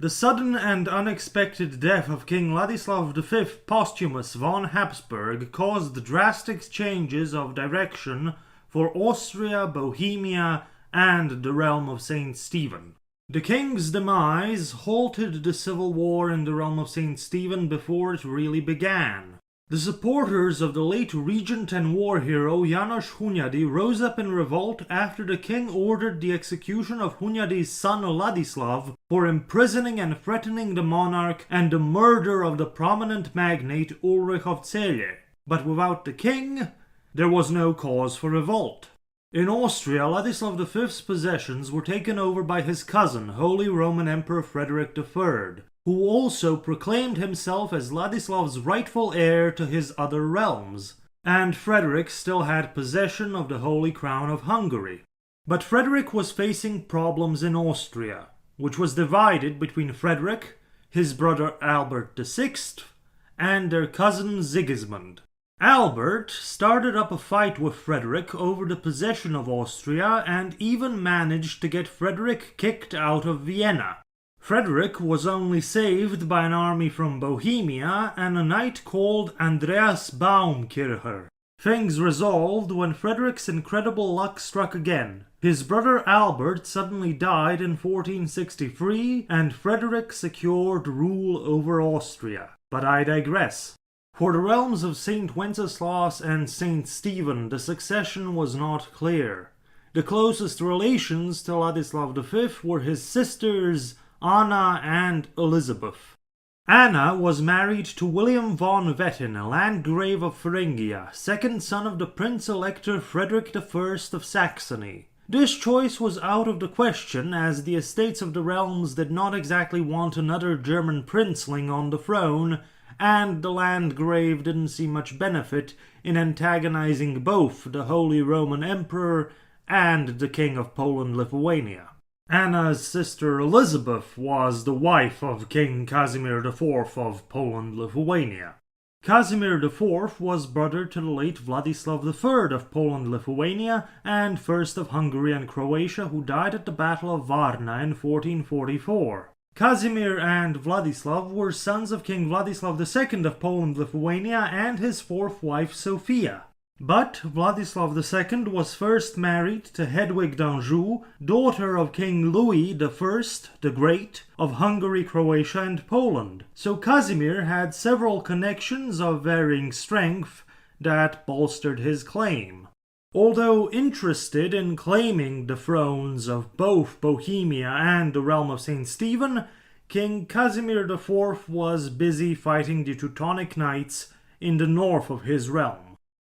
The sudden and unexpected death of King Ladislav V Posthumous von Habsburg caused drastic changes of direction for Austria, Bohemia, and the realm of Saint Stephen. The king's demise halted the civil war in the realm of Saint Stephen before it really began. The supporters of the late regent and war hero János Hunyadi rose up in revolt after the king ordered the execution of Hunyadi's son Ladislav for imprisoning and threatening the monarch and the murder of the prominent magnate Ulrich of Celje. But without the king, there was no cause for revolt. In Austria, Ladislav V's possessions were taken over by his cousin, Holy Roman Emperor Frederick III, who also proclaimed himself as Ladislav's rightful heir to his other realms, and Frederick still had possession of the Holy Crown of Hungary. But Frederick was facing problems in Austria, which was divided between Frederick, his brother Albert VI, and their cousin Sigismund. Albert started up a fight with Frederick over the possession of Austria and even managed to get Frederick kicked out of Vienna. Frederick was only saved by an army from Bohemia and a knight called Andreas Baumkircher. Things resolved when Frederick's incredible luck struck again. His brother Albert suddenly died in 1463 and Frederick secured rule over Austria. But I digress. For the realms of Saint Wenceslas and Saint Stephen, the succession was not clear. The closest relations to Ladislav V were his sisters Anna and Elizabeth. Anna was married to William von Wettin, a Landgrave of Thuringia, second son of the Prince-Elector Frederick I of Saxony. This choice was out of the question, as the estates of the realms did not exactly want another German princeling on the throne, and the Landgrave didn't see much benefit in antagonizing both the Holy Roman Emperor and the King of Poland-Lithuania. Anna's sister Elizabeth was the wife of King Casimir IV of Poland-Lithuania. Casimir IV was brother to the late Vladislav III of Poland-Lithuania and first of Hungary and Croatia, who died at the Battle of Varna in 1444. Casimir and Vladislav were sons of King Vladislav II of Poland-Lithuania and his fourth wife Sophia. But Vladislav II was first married to Hedwig d'Anjou, daughter of King Louis I the Great of Hungary, Croatia, and Poland. So Casimir had several connections of varying strength that bolstered his claim. Although interested in claiming the thrones of both Bohemia and the realm of Saint Stephen, King Casimir IV was busy fighting the Teutonic Knights in the north of his realm.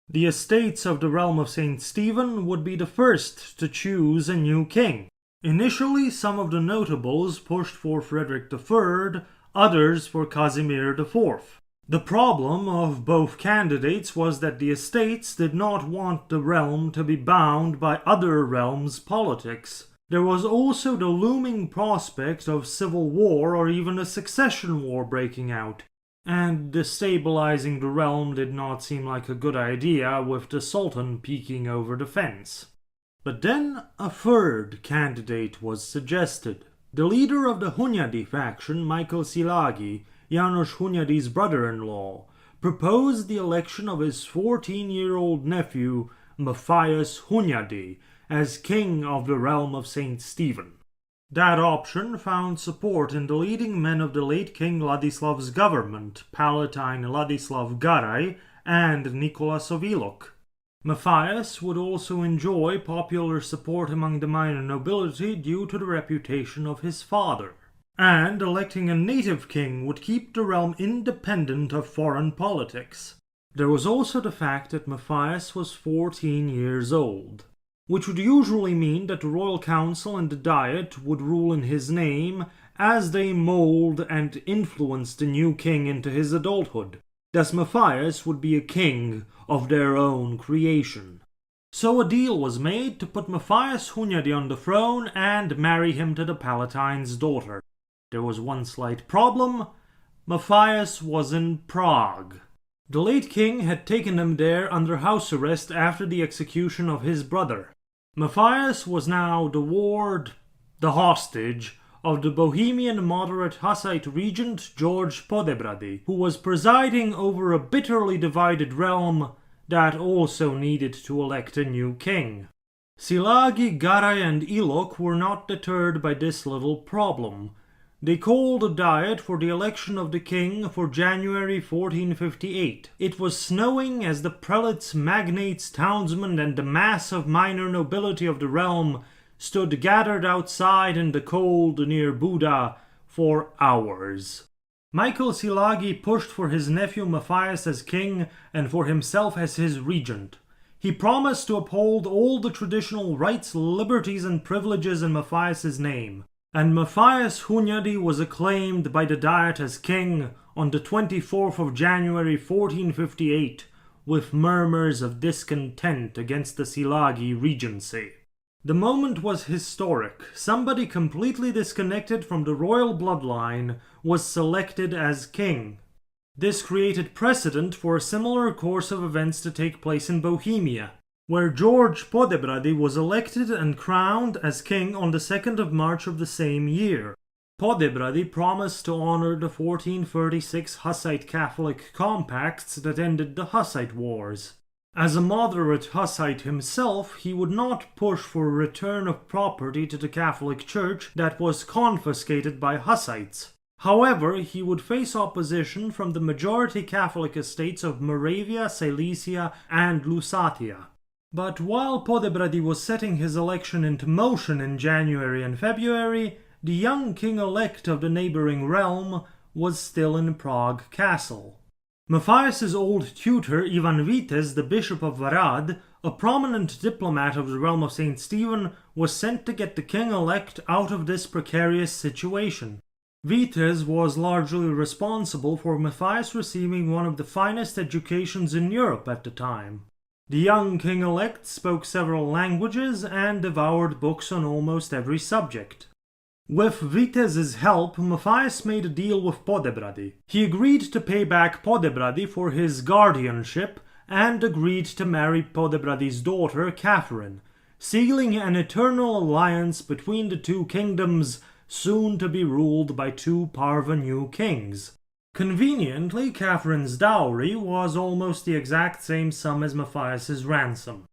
The estates of the realm of Saint Stephen would be the first to choose a new king. Initially, some of the notables pushed for Frederick III, others for Casimir IV. The problem of both candidates was that the estates did not want the realm to be bound by other realms' politics. There was also the looming prospect of civil war or even a succession war breaking out, and destabilizing the realm did not seem like a good idea with the Sultan peeking over the fence. But then a third candidate was suggested. The leader of the Hunyadi faction, Michael Szilágyi, János Hunyadi's brother-in-law, proposed the election of his 14-year-old nephew, Matthias Hunyadi, as king of the realm of Saint Stephen. That option found support in the leading men of the late King Ladislav's government, Palatine Ladislav Garai and Nicholas of Ilok. Matthias would also enjoy popular support among the minor nobility due to the reputation of his father. And electing a native king would keep the realm independent of foreign politics. There was also the fact that Matthias was 14 years old, which would usually mean that the royal council and the diet would rule in his name as they mold and influence the new king into his adulthood. Thus Matthias would be a king of their own creation. So a deal was made to put Matthias Hunyadi on the throne and marry him to the Palatine's daughter. There was one slight problem. Matthias was in Prague. The late king had taken him there under house arrest after the execution of his brother. Matthias was now the ward, the hostage, of the Bohemian moderate Hussite regent George Podebrady, who was presiding over a bitterly divided realm that also needed to elect a new king. Szilágyi, Garay and Ilok were not deterred by this little problem. They called a diet for the election of the king for January 1458. It was snowing as the prelates, magnates, townsmen, and the mass of minor nobility of the realm stood gathered outside in the cold near Buda for hours. Michael Szilágyi pushed for his nephew Matthias as king and for himself as his regent. He promised to uphold all the traditional rights, liberties, and privileges in Matthias's name. And Matthias Hunyadi was acclaimed by the Diet as king on the 24th of January 1458, with murmurs of discontent against the Szilágyi regency. The moment was historic. Somebody completely disconnected from the royal bloodline was selected as king. This created precedent for a similar course of events to take place in Bohemia, where George Podebrady was elected and crowned as king on the 2nd of March of the same year. Podebrady promised to honor the 1436 Hussite Catholic compacts that ended the Hussite Wars. As a moderate Hussite himself, he would not push for a return of property to the Catholic Church that was confiscated by Hussites. However, he would face opposition from the majority Catholic estates of Moravia, Silesia, and Lusatia. But while Podebrady was setting his election into motion in January and February, the young king-elect of the neighboring realm was still in Prague Castle. Matthias's old tutor Ivan Vites, the Bishop of Varad, a prominent diplomat of the realm of St. Stephen, was sent to get the king-elect out of this precarious situation. Vites was largely responsible for Matthias receiving one of the finest educations in Europe at the time. The young king-elect spoke several languages and devoured books on almost every subject. With Vites's help, Matthias made a deal with Podebrady. He agreed to pay back Podebrady for his guardianship and agreed to marry Podebrady's daughter, Catherine, sealing an eternal alliance between the two kingdoms, soon to be ruled by two parvenu kings. Conveniently, Catherine's dowry was almost the exact same sum as Matthias's ransom.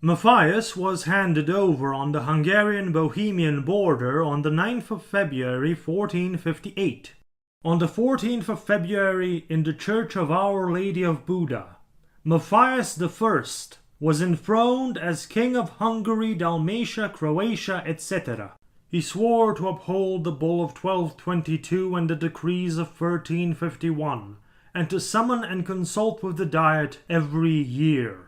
Matthias was handed over on the Hungarian-Bohemian border on the 9th of February 1458. On the 14th of February, in the church of Our Lady of Buda, Matthias I was enthroned as King of Hungary, Dalmatia, Croatia, etc. He swore to uphold the bull of 1222 and the decrees of 1351, and to summon and consult with the Diet every year.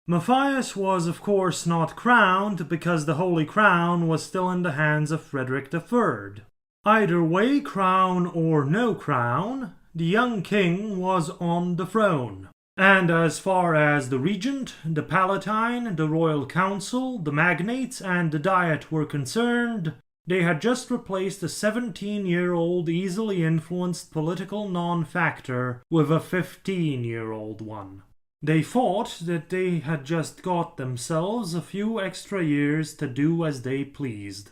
Matthias was of course not crowned because the Holy Crown was still in the hands of Frederick III. Either way, crown or no crown, the young king was on the throne. And as far as the regent, the palatine, the royal council, the magnates, and the diet were concerned, they had just replaced a 17-year-old easily influenced political non-factor with a 15-year-old one. They thought that they had just got themselves a few extra years to do as they pleased.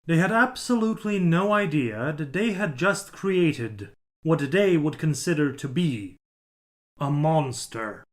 They had absolutely no idea that they had just created what they would consider to be a monster.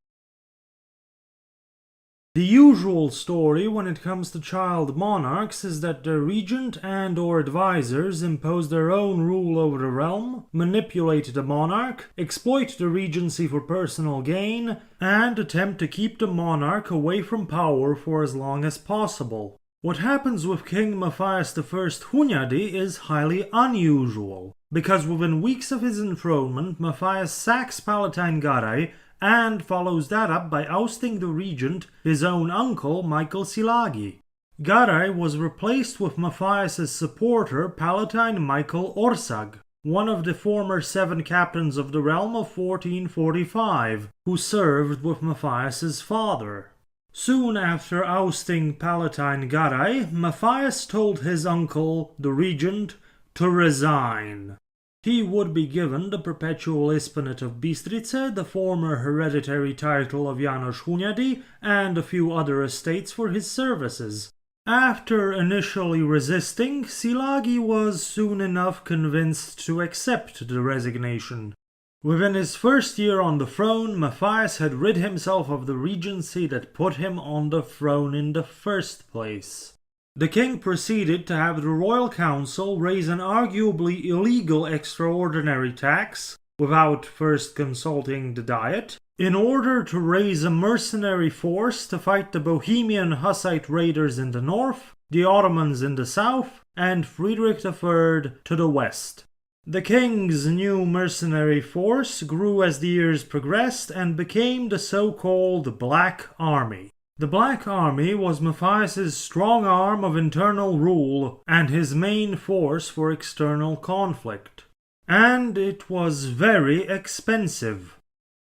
The usual story when it comes to child monarchs is that the regent and or advisors impose their own rule over the realm, manipulate the monarch, exploit the regency for personal gain, and attempt to keep the monarch away from power for as long as possible. What happens with King Matthias I Hunyadi is highly unusual, because within weeks of his enthronement, Matthias sacks Palatine Garay and follows that up by ousting the regent, his own uncle, Michael Szilágyi. Garay was replaced with Matthias's supporter, Palatine Michael Orsag, one of the former 7 captains of the realm of 1445, who served with Matthias's father. Soon after ousting Palatine Garay, Matthias told his uncle, the regent, to resign. He would be given the perpetual Ispinate of Bistrice, the former hereditary title of János Hunyadi, and a few other estates for his services. After initially resisting, Szilágy was soon enough convinced to accept the resignation. Within his first year on the throne, Matthias had rid himself of the regency that put him on the throne in the first place. The king proceeded to have the royal council raise an arguably illegal extraordinary tax, without first consulting the Diet, in order to raise a mercenary force to fight the Bohemian Hussite raiders in the north, the Ottomans in the south, and Friedrich III to the west. The king's new mercenary force grew as the years progressed and became the so-called Black Army. The Black Army was Matthias's strong arm of internal rule and his main force for external conflict. And it was very expensive.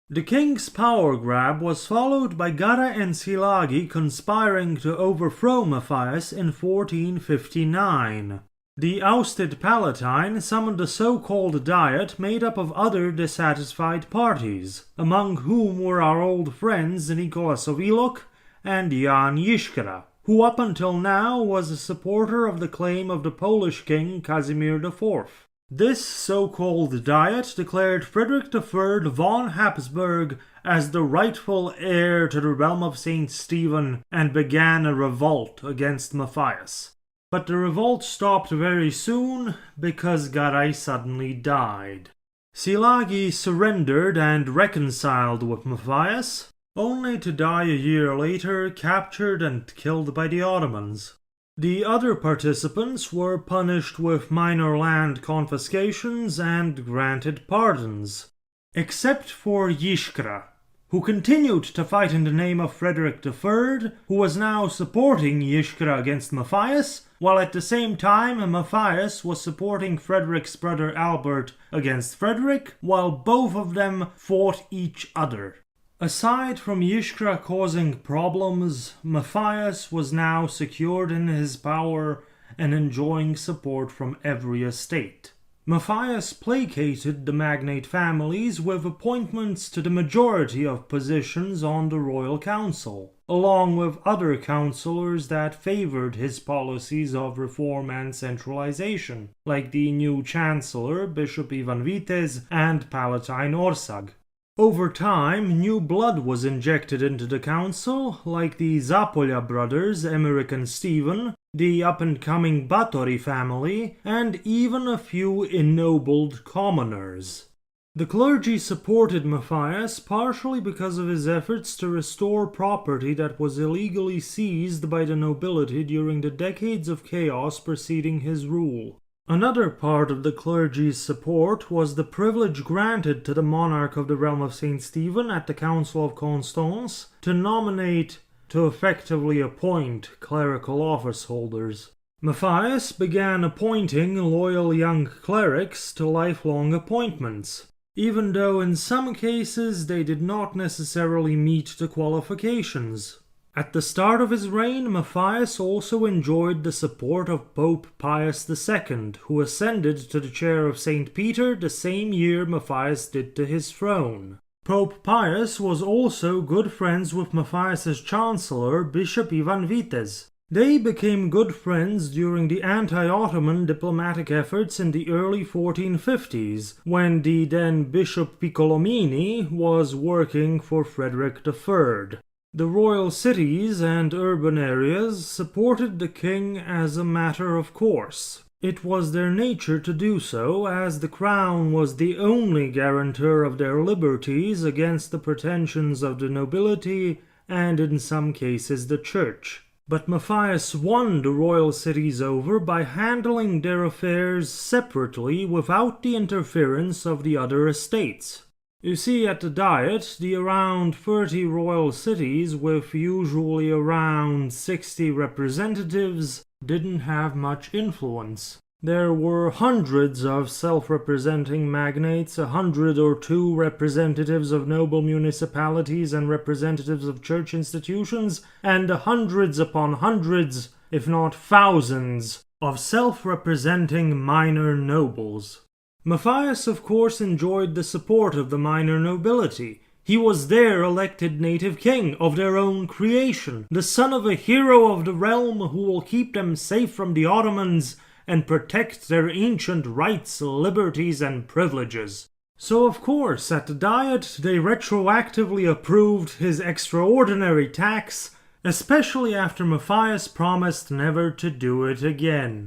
The king's power grab was followed by Gara and Szilágy conspiring to overthrow Matthias in 1459. The ousted Palatine summoned a so-called Diet made up of other dissatisfied parties, among whom were our old friends Nicholas of Ilok and Jan Žižkara, who up until now was a supporter of the claim of the Polish king Casimir IV. This so-called Diet declared Frederick III von Habsburg as the rightful heir to the realm of St. Stephen and began a revolt against Matthias. But the revolt stopped very soon because Garay suddenly died. Szilágy surrendered and reconciled with Matthias, only to die a year later, captured and killed by the Ottomans. The other participants were punished with minor land confiscations and granted pardons, except for Žižkara, who continued to fight in the name of Frederick III, who was now supporting Žižkara against Matthias, while at the same time Matthias was supporting Frederick's brother Albert against Frederick, while both of them fought each other. Aside from Žižkara causing problems, Matthias was now secured in his power and enjoying support from every estate. Matthias placated the magnate families with appointments to the majority of positions on the royal council, along with other councillors that favored his policies of reform and centralization, like the new chancellor, Bishop Ivan Vitez, and Palatine Orsag. Over time, new blood was injected into the council, like the Zapolya brothers, Emmerich and Stephen, the up-and-coming Báthory family, and even a few ennobled commoners. The clergy supported Matthias partially because of his efforts to restore property that was illegally seized by the nobility during the decades of chaos preceding his rule. Another part of the clergy's support was the privilege granted to the monarch of the realm of St. Stephen at the Council of Constance to nominate, to effectively appoint, clerical office holders. Matthias began appointing loyal young clerics to lifelong appointments, even though in some cases they did not necessarily meet the qualifications. At the start of his reign, Matthias also enjoyed the support of Pope Pius II, who ascended to the chair of St. Peter the same year Matthias did to his throne. Pope Pius was also good friends with Matthias's chancellor, Bishop Ivan Vitez. They became good friends during the anti-Ottoman diplomatic efforts in the early 1450s, when the then Bishop Piccolomini was working for Frederick III. The royal cities and urban areas supported the king as a matter of course. It was their nature to do so, as the crown was the only guarantor of their liberties against the pretensions of the nobility and in some cases the church. But Matthias won the royal cities over by handling their affairs separately without the interference of the other estates. You see, at the Diet, the around 30 royal cities with usually around 60 representatives didn't have much influence. There were hundreds of self-representing magnates, 100 or 2 representatives of noble municipalities and representatives of church institutions, and hundreds upon hundreds, if not thousands, of self-representing minor nobles. Matthias, of course, enjoyed the support of the minor nobility. He was their elected native king of their own creation, the son of a hero of the realm who will keep them safe from the Ottomans and protect their ancient rights, liberties, and privileges. So of course, at the Diet, they retroactively approved his extraordinary tax, especially after Matthias promised never to do it again.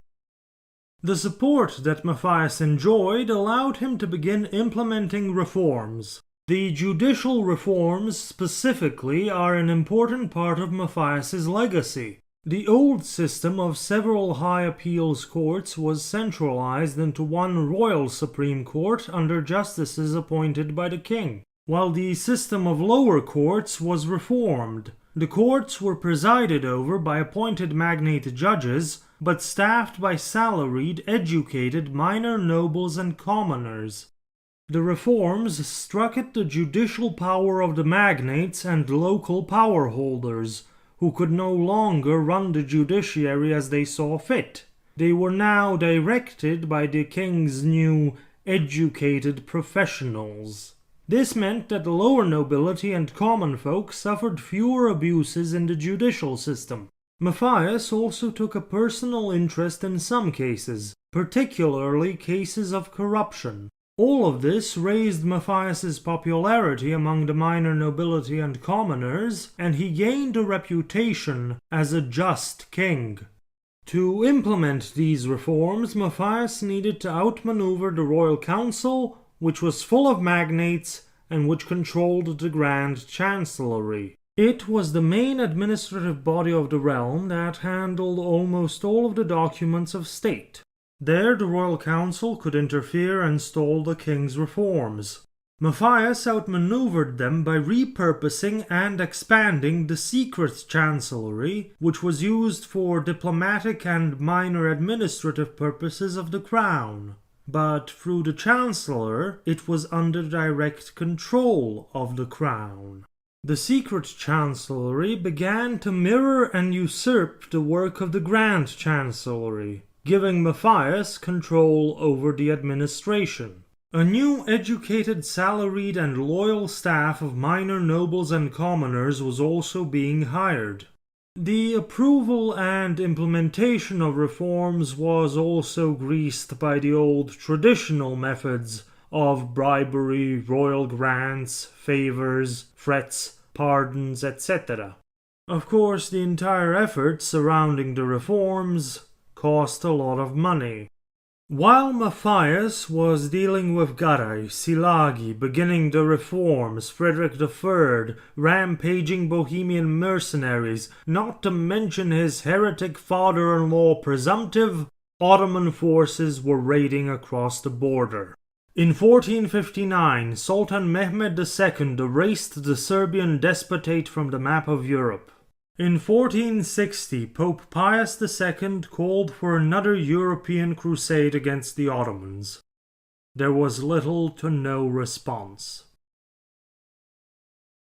The support that Matthias enjoyed allowed him to begin implementing reforms. The judicial reforms specifically are an important part of Matthias's legacy. The old system of several high appeals courts was centralized into one royal supreme court under justices appointed by the king, while the system of lower courts was reformed. The courts were presided over by appointed magnate judges, but staffed by salaried, educated minor nobles and commoners. The reforms struck at the judicial power of the magnates and local power holders, who could no longer run the judiciary as they saw fit. They were now directed by the king's new, educated professionals. This meant that the lower nobility and common folk suffered fewer abuses in the judicial system. Matthias also took a personal interest in some cases, particularly cases of corruption. All of this raised Matthias's popularity among the minor nobility and commoners, and he gained a reputation as a just king. To implement these reforms, Matthias needed to outmaneuver the royal council, which was full of magnates and which controlled the Grand Chancellery. It was the main administrative body of the realm that handled almost all of the documents of state. There the royal council could interfere and stall the king's reforms. Matthias outmaneuvered them by repurposing and expanding the secret chancellery, which was used for diplomatic and minor administrative purposes of the crown. But through the chancellor, it was under direct control of the crown. The secret chancellery began to mirror and usurp the work of the grand chancellery, giving Matthias control over the administration. A new educated, salaried, and loyal staff of minor nobles and commoners was also being hired. The approval and implementation of reforms was also greased by the old traditional methods of bribery, royal grants, favors, threats, pardons, etc. Of course, the entire effort surrounding the reforms cost a lot of money. While Matthias was dealing with Garay, Szilágy, beginning the reforms, Frederick III, rampaging Bohemian mercenaries, not to mention his heretic father-in-law presumptive, Ottoman forces were raiding across the border. In 1459, Sultan Mehmed II erased the Serbian despotate from the map of Europe. In 1460, Pope Pius II called for another European crusade against the Ottomans. There was little to no response.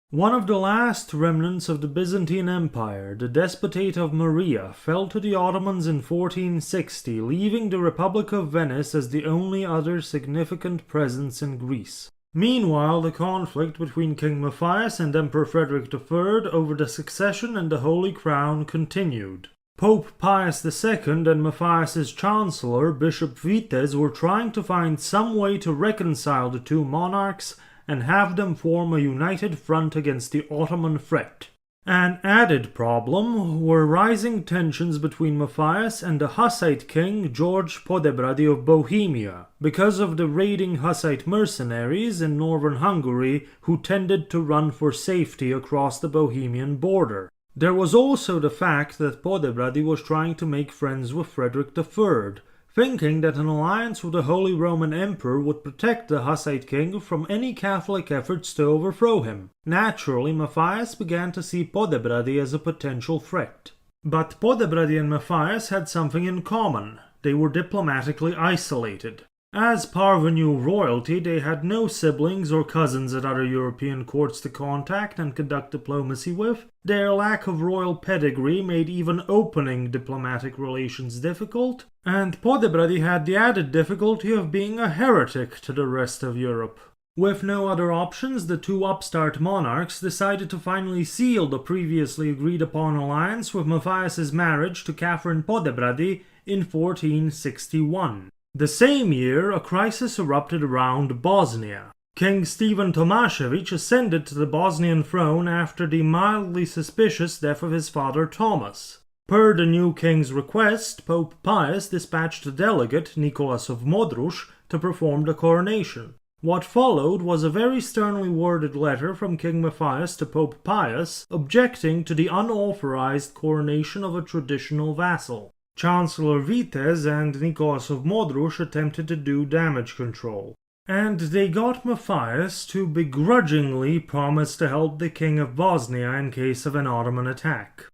One of the last remnants of the Byzantine Empire, the Despotate of Maria, fell to the Ottomans in 1460, leaving the Republic of Venice as the only other significant presence in Greece. Meanwhile, the conflict between King Matthias and Emperor Frederick III over the succession and the Holy Crown continued. Pope Pius II and Matthias's chancellor, Bishop Vites, were trying to find some way to reconcile the two monarchs and have them form a united front against the Ottoman threat. An added problem were rising tensions between Matthias and the Hussite king George Podebrady of Bohemia, because of the raiding Hussite mercenaries in northern Hungary who tended to run for safety across the Bohemian border. There was also the fact that Podebrady was trying to make friends with Frederick III, thinking that an alliance with the Holy Roman Emperor would protect the Hussite king from any Catholic efforts to overthrow him. Naturally, Matthias began to see Podebrady as a potential threat. But Podebrady and Matthias had something in common. They were diplomatically isolated. As parvenu royalty, they had no siblings or cousins at other European courts to contact and conduct diplomacy with. Their lack of royal pedigree made even opening diplomatic relations difficult, and Podebrady had the added difficulty of being a heretic to the rest of Europe. With no other options, the two upstart monarchs decided to finally seal the previously agreed upon alliance with Matthias's marriage to Catherine Podebrady in 1461. The same year, a crisis erupted around Bosnia. King Stephen Tomašević ascended to the Bosnian throne after the mildly suspicious death of his father Thomas. Per the new king's request, Pope Pius dispatched a delegate, Nicholas of Modrus, to perform the coronation. What followed was a very sternly worded letter from King Matthias to Pope Pius, objecting to the unauthorized coronation of a traditional vassal. Chancellor Vitez and Nicholas of Modrus attempted to do damage control, and they got Matthias to begrudgingly promise to help the King of Bosnia in case of an Ottoman attack.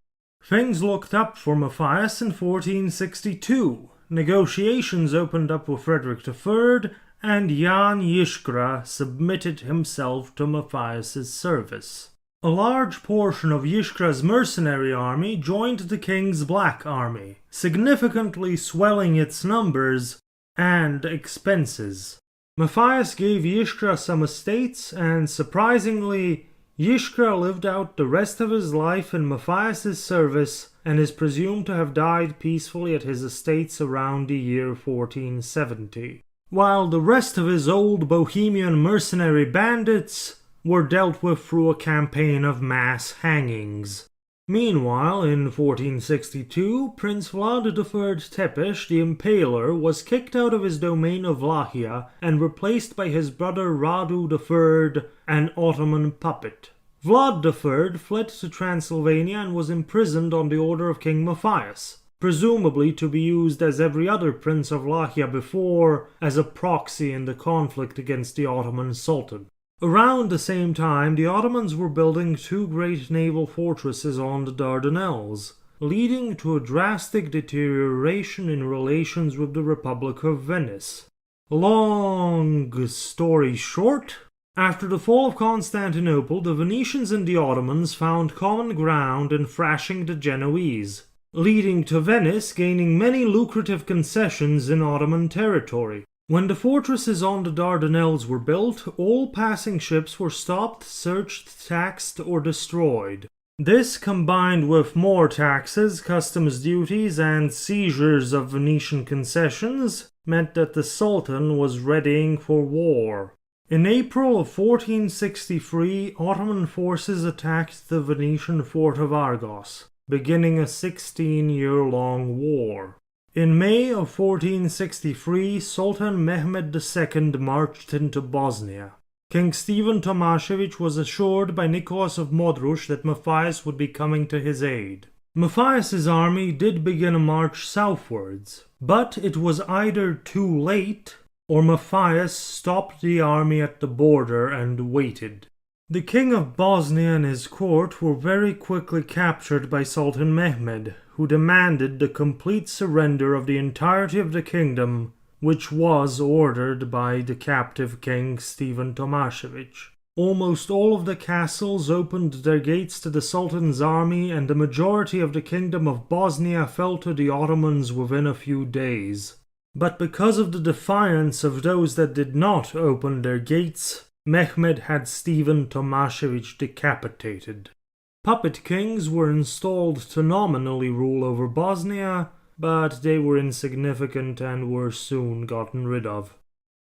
Things looked up for Matthias in 1462. Negotiations opened up with Frederick III, and Jan Jiskra submitted himself to Matthias's service. A large portion of Jiskra's mercenary army joined the king's Black Army, significantly swelling its numbers and expenses. Matthias gave Jiskra some estates, and surprisingly, Jiskra lived out the rest of his life in Matthias's service and is presumed to have died peacefully at his estates around the year 1470, while the rest of his old Bohemian mercenary bandits were dealt with through a campaign of mass hangings. Meanwhile, in 1462, Prince Vlad III Tepes the Impaler was kicked out of his domain of Vlachia and replaced by his brother Radu III, an Ottoman puppet. Vlad III fled to Transylvania and was imprisoned on the order of King Matthias, presumably to be used as every other prince of Vlachia before, as a proxy in the conflict against the Ottoman Sultan. Around the same time, the Ottomans were building two great naval fortresses on the Dardanelles, leading to a drastic deterioration in relations with the Republic of Venice. Long story short, after the fall of Constantinople, the Venetians and the Ottomans found common ground in thrashing the Genoese, leading to Venice gaining many lucrative concessions in Ottoman territory. When the fortresses on the Dardanelles were built, all passing ships were stopped, searched, taxed, or destroyed. This, combined with more taxes, customs duties, and seizures of Venetian concessions, meant that the Sultan was readying for war. In April of 1463, Ottoman forces attacked the Venetian fort of Argos, beginning a 16-year-long war. In May of 1463, Sultan Mehmed II marched into Bosnia. King Stephen Tomašević was assured by Nicholas of Modrus that Matthias would be coming to his aid. Matthias's army did begin a march southwards, but it was either too late or Matthias stopped the army at the border and waited. The King of Bosnia and his court were very quickly captured by Sultan Mehmed, who demanded the complete surrender of the entirety of the kingdom, which was ordered by the captive King Stephen Tomašević. Almost all of the castles opened their gates to the Sultan's army, and the majority of the kingdom of Bosnia fell to the Ottomans within a few days. But because of the defiance of those that did not open their gates, Mehmed had Stephen Tomašević decapitated. Puppet kings were installed to nominally rule over Bosnia, but they were insignificant and were soon gotten rid of.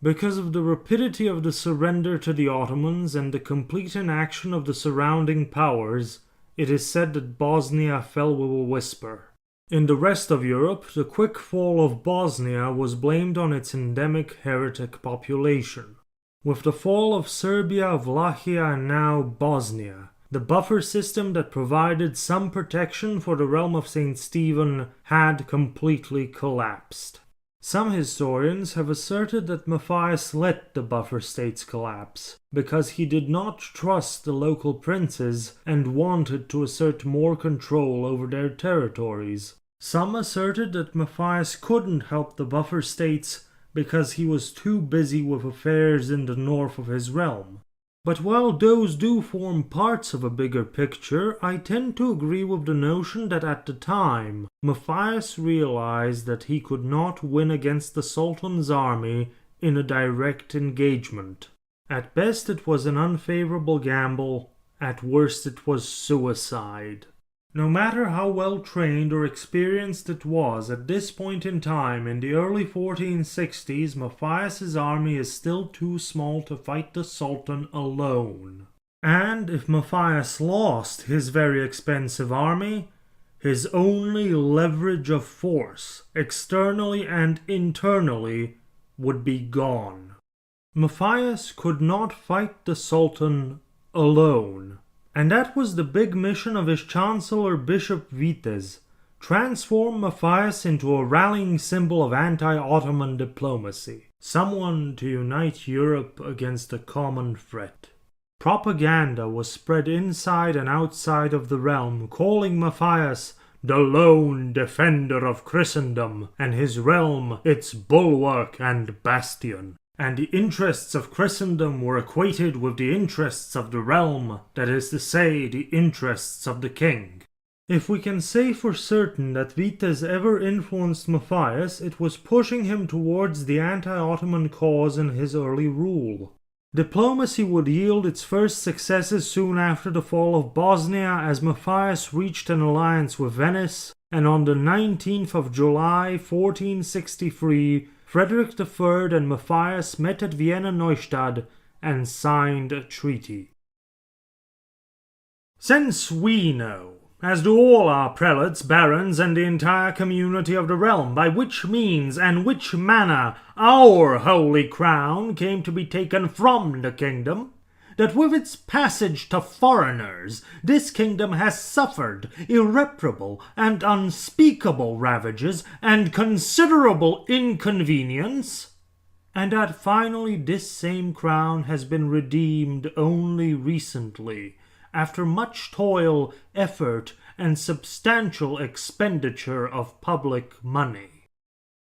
Because of the rapidity of the surrender to the Ottomans and the complete inaction of the surrounding powers, it is said that Bosnia fell with a whisper. In the rest of Europe, the quick fall of Bosnia was blamed on its endemic heretic population. With the fall of Serbia, Vlachia, and now Bosnia, the buffer system that provided some protection for the realm of St. Stephen had completely collapsed. Some historians have asserted that Matthias let the buffer states collapse, because he did not trust the local princes and wanted to assert more control over their territories. Some asserted that Matthias couldn't help the buffer states because he was too busy with affairs in the north of his realm. But while those do form parts of a bigger picture, I tend to agree with the notion that at the time, Matthias realized that he could not win against the Sultan's army in a direct engagement. At best it was an unfavorable gamble, at worst it was suicide. No matter how well trained or experienced it was at this point in time in the early 1460s, Matthias's army is still too small to fight the Sultan alone. And if Matthias lost his very expensive army, his only leverage of force, externally and internally, would be gone. Matthias could not fight the Sultan alone. And that was the big mission of his Chancellor Bishop Vitéz, transform Matthias into a rallying symbol of anti-Ottoman diplomacy, someone to unite Europe against a common threat. Propaganda was spread inside and outside of the realm, calling Matthias the lone defender of Christendom, and his realm its bulwark and bastion. And the interests of Christendom were equated with the interests of the realm, that is to say, the interests of the king. If we can say for certain that Vitéz ever influenced Matthias, it was pushing him towards the anti-Ottoman cause in his early rule. Diplomacy would yield its first successes soon after the fall of Bosnia, as Matthias reached an alliance with Venice, and on the 19th of July 1463, Frederick III and Matthias met at Vienna Neustadt and signed a treaty. Since we know, as do all our prelates, barons, and the entire community of the realm, by which means and which manner our holy crown came to be taken from the kingdom, that with its passage to foreigners, this kingdom has suffered irreparable and unspeakable ravages and considerable inconvenience, and that finally this same crown has been redeemed only recently, after much toil, effort, and substantial expenditure of public money.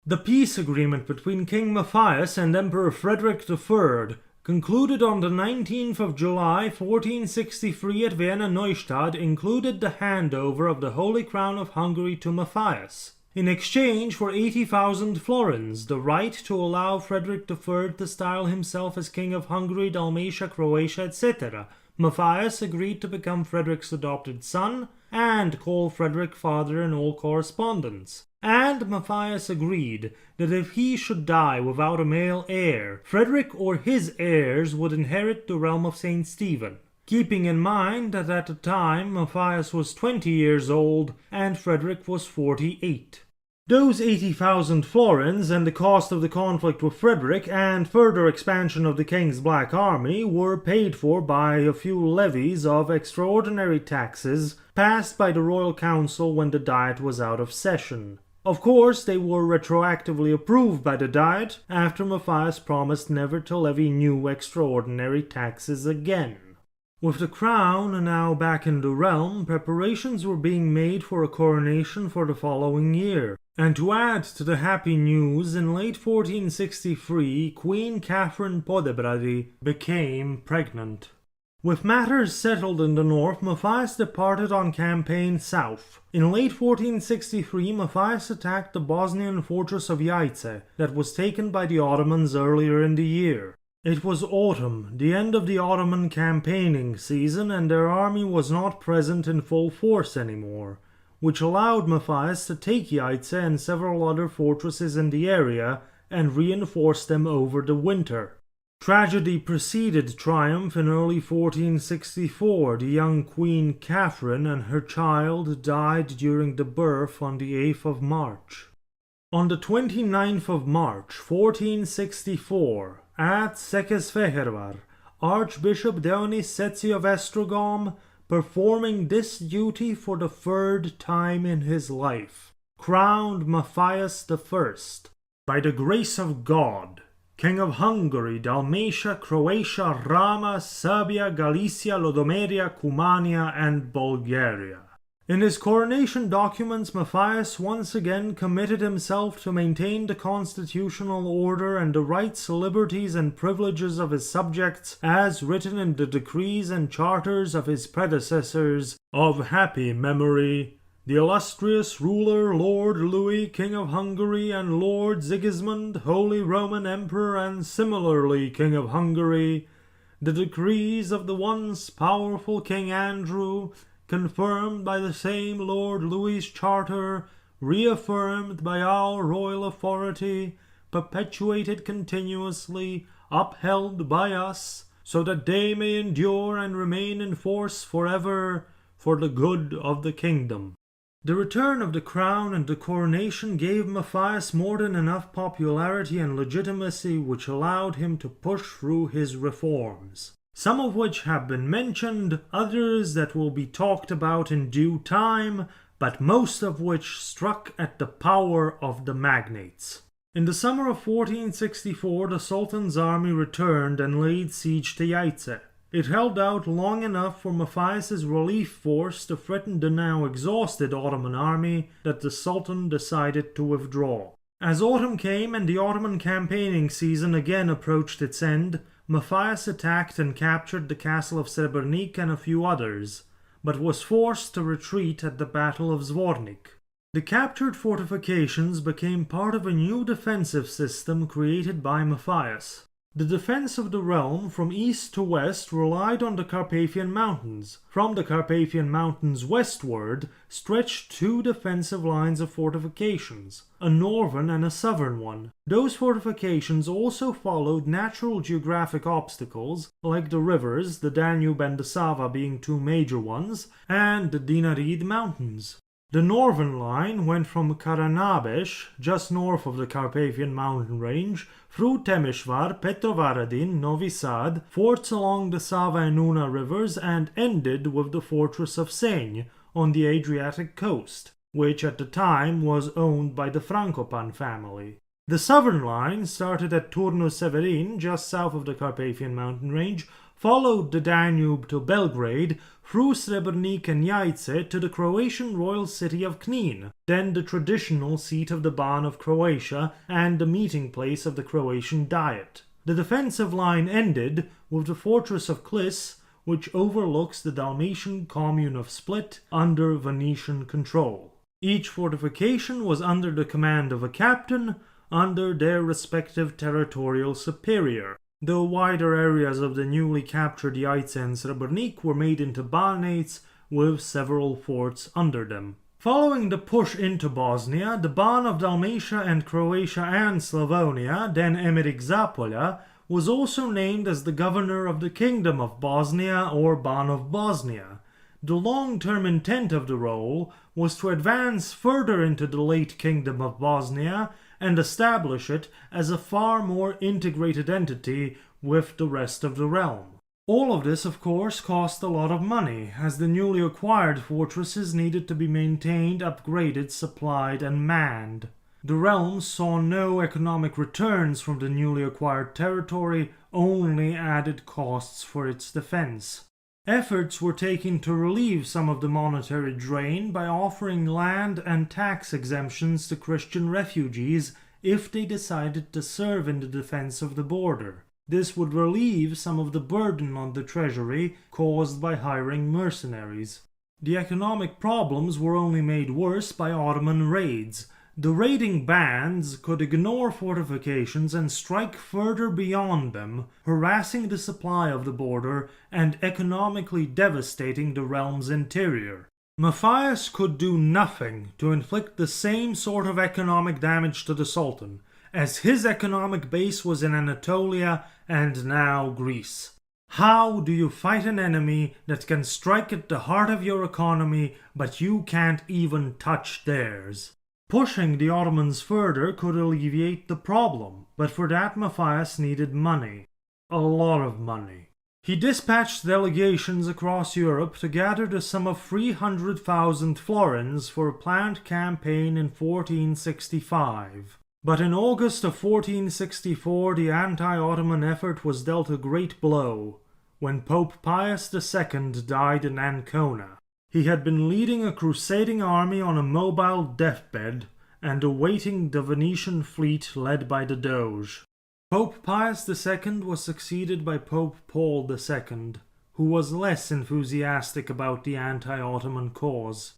The peace agreement between King Matthias and Emperor Frederick III, concluded on the 19th of July 1463 at Vienna Neustadt, included the handover of the Holy Crown of Hungary to Matthias, in exchange for 80,000 florins, the right to allow Frederick III to style himself as King of Hungary, Dalmatia, Croatia, etc. Matthias agreed to become Frederick's adopted son, and call Frederick father in all correspondence. And Matthias agreed that if he should die without a male heir, Frederick or his heirs would inherit the realm of St. Stephen, keeping in mind that at the time Matthias was 20 years old and Frederick was 48. Those 80,000 florins and the cost of the conflict with Frederick and further expansion of the king's Black Army were paid for by a few levies of extraordinary taxes passed by the Royal Council when the Diet was out of session. Of course, they were retroactively approved by the Diet after Matthias promised never to levy new extraordinary taxes again. With the crown now back in the realm, preparations were being made for a coronation for the following year. And to add to the happy news, in late 1463, Queen Catherine Podebrady became pregnant. With matters settled in the north, Matthias departed on campaign south. In late 1463, Matthias attacked the Bosnian fortress of Jajce that was taken by the Ottomans earlier in the year. It was autumn, the end of the Ottoman campaigning season, and their army was not present in full force anymore, which allowed Matthias to take Jajce and several other fortresses in the area and reinforce them over the winter. Tragedy preceded triumph in early 1464. The young Queen Catherine and her child died during the birth on the 8th of March. On the 29th of March 1464, at Székesfehérvár, Archbishop Dionyszetsi of Esztergom, performing this duty for the third time in his life, crowned Matthias I, by the grace of God, King of Hungary, Dalmatia, Croatia, Rama, Serbia, Galicia, Lodomeria, Cumania, and Bulgaria. In his coronation documents, Matthias once again committed himself to maintain the constitutional order and the rights, liberties, and privileges of his subjects as written in the decrees and charters of his predecessors of happy memory, the illustrious ruler Lord Louis, King of Hungary, and Lord Sigismund, Holy Roman Emperor and similarly King of Hungary, the decrees of the once powerful King Andrew, confirmed by the same Lord Louis's charter, reaffirmed by our royal authority, perpetuated continuously, upheld by us, so that they may endure and remain in force forever, for the good of the kingdom. The return of the crown and the coronation gave Matthias more than enough popularity and legitimacy which allowed him to push through his reforms, some of which have been mentioned, others that will be talked about in due time, but most of which struck at the power of the magnates. In the summer of 1464 the Sultan's army returned and laid siege to Jajce. It held out long enough for Matthias's relief force to threaten the now exhausted Ottoman army that the Sultan decided to withdraw. As autumn came and the Ottoman campaigning season again approached its end, Matthias attacked and captured the castle of Srebrenik and a few others, but was forced to retreat at the Battle of Zvornik. The captured fortifications became part of a new defensive system created by Matthias. The defense of the realm from east to west relied on the Carpathian Mountains. From the Carpathian Mountains westward stretched two defensive lines of fortifications, a northern and a southern one. Those fortifications also followed natural geographic obstacles, like the rivers, the Danube and the Sava being two major ones, and the Dinarid Mountains. The northern line went from Karanabesh, just north of the Carpathian mountain range, through Temeshvar, Petrovaradin, Novi Sad, forts along the Sava and Una rivers, and ended with the fortress of Senj on the Adriatic coast, which at the time was owned by the Frankopan family. The southern line started at Turnu Severin, just south of the Carpathian mountain range, followed the Danube to Belgrade, through Srebrenik and Jajce to the Croatian royal city of Knin, then the traditional seat of the Ban of Croatia and the meeting place of the Croatian Diet. The defensive line ended with the fortress of Klis, which overlooks the Dalmatian commune of Split under Venetian control. Each fortification was under the command of a captain, under their respective territorial superior. The wider areas of the newly captured Jajce and Srebrenik were made into banates with several forts under them. Following the push into Bosnia, the Ban of Dalmatia and Croatia and Slavonia, then Emeric Zapolja, was also named as the governor of the Kingdom of Bosnia or Ban of Bosnia. The long-term intent of the role was to advance further into the late Kingdom of Bosnia and establish it as a far more integrated entity with the rest of the realm. All of this, of course, cost a lot of money, as the newly acquired fortresses needed to be maintained, upgraded, supplied, and manned. The realm saw no economic returns from the newly acquired territory, only added costs for its defense. Efforts were taken to relieve some of the monetary drain by offering land and tax exemptions to Christian refugees if they decided to serve in the defense of the border. This would relieve some of the burden on the treasury caused by hiring mercenaries. The economic problems were only made worse by Ottoman raids. The raiding bands could ignore fortifications and strike further beyond them, harassing the supply of the border and economically devastating the realm's interior. Matthias could do nothing to inflict the same sort of economic damage to the Sultan, as his economic base was in Anatolia and now Greece. How do you fight an enemy that can strike at the heart of your economy, but you can't even touch theirs? Pushing the Ottomans further could alleviate the problem, but for that Matthias needed money. A lot of money. He dispatched delegations across Europe to gather the sum of 300,000 florins for a planned campaign in 1465. But in August of 1464 the anti-Ottoman effort was dealt a great blow, when Pope Pius II died in Ancona. He had been leading a crusading army on a mobile deathbed and awaiting the Venetian fleet led by the Doge. Pope Pius II was succeeded by Pope Paul II, who was less enthusiastic about the anti-Ottoman cause.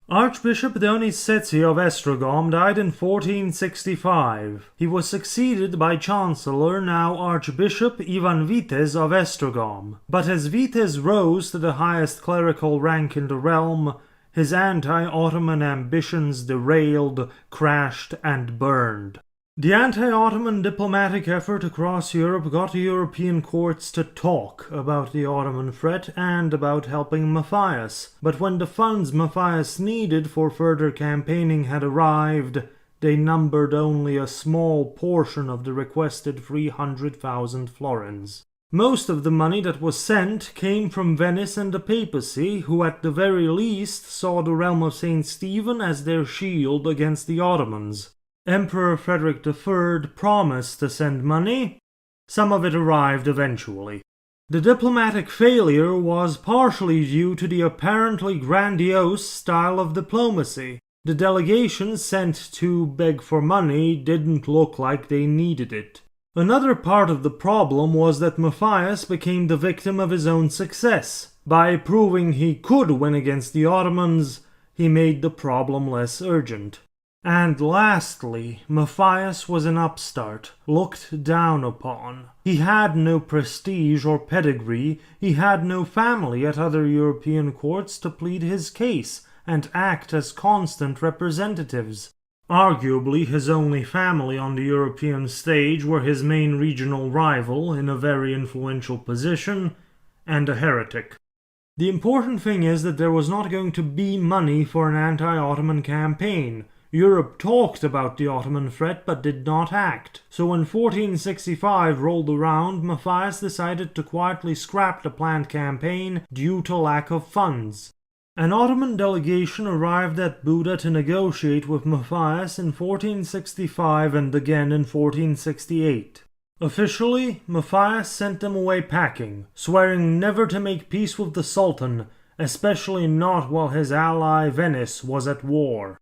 Archbishop Donizetti of Esztergom died in 1465. He was succeeded by Chancellor, now Archbishop Ivan Vitéz of Esztergom. But as Vitéz rose to the highest clerical rank in the realm, his anti-Ottoman ambitions derailed, crashed, and burned. The anti-Ottoman diplomatic effort across Europe got the European courts to talk about the Ottoman threat and about helping Matthias, but when the funds Matthias needed for further campaigning had arrived, they numbered only a small portion of the requested 300,000 florins. Most of the money that was sent came from Venice and the papacy, who at the very least saw the realm of St. Stephen as their shield against the Ottomans. Emperor Frederick III promised to send money. Some of it arrived eventually. The diplomatic failure was partially due to the apparently grandiose style of diplomacy. The delegations sent to beg for money didn't look like they needed it. Another part of the problem was that Matthias became the victim of his own success. By proving he could win against the Ottomans, he made the problem less urgent. And lastly, Matthias was an upstart, looked down upon. He had no prestige or pedigree, he had no family at other European courts to plead his case and act as constant representatives. Arguably, his only family on the European stage were his main regional rival in a very influential position, and a heretic. The important thing is that there was not going to be money for an anti-Ottoman campaign. Europe talked about the Ottoman threat but did not act. So when 1465 rolled around, Matthias decided to quietly scrap the planned campaign due to lack of funds. An Ottoman delegation arrived at Buda to negotiate with Matthias in 1465 and again in 1468. Officially, Matthias sent them away packing, swearing never to make peace with the Sultan, especially not while his ally Venice was at war.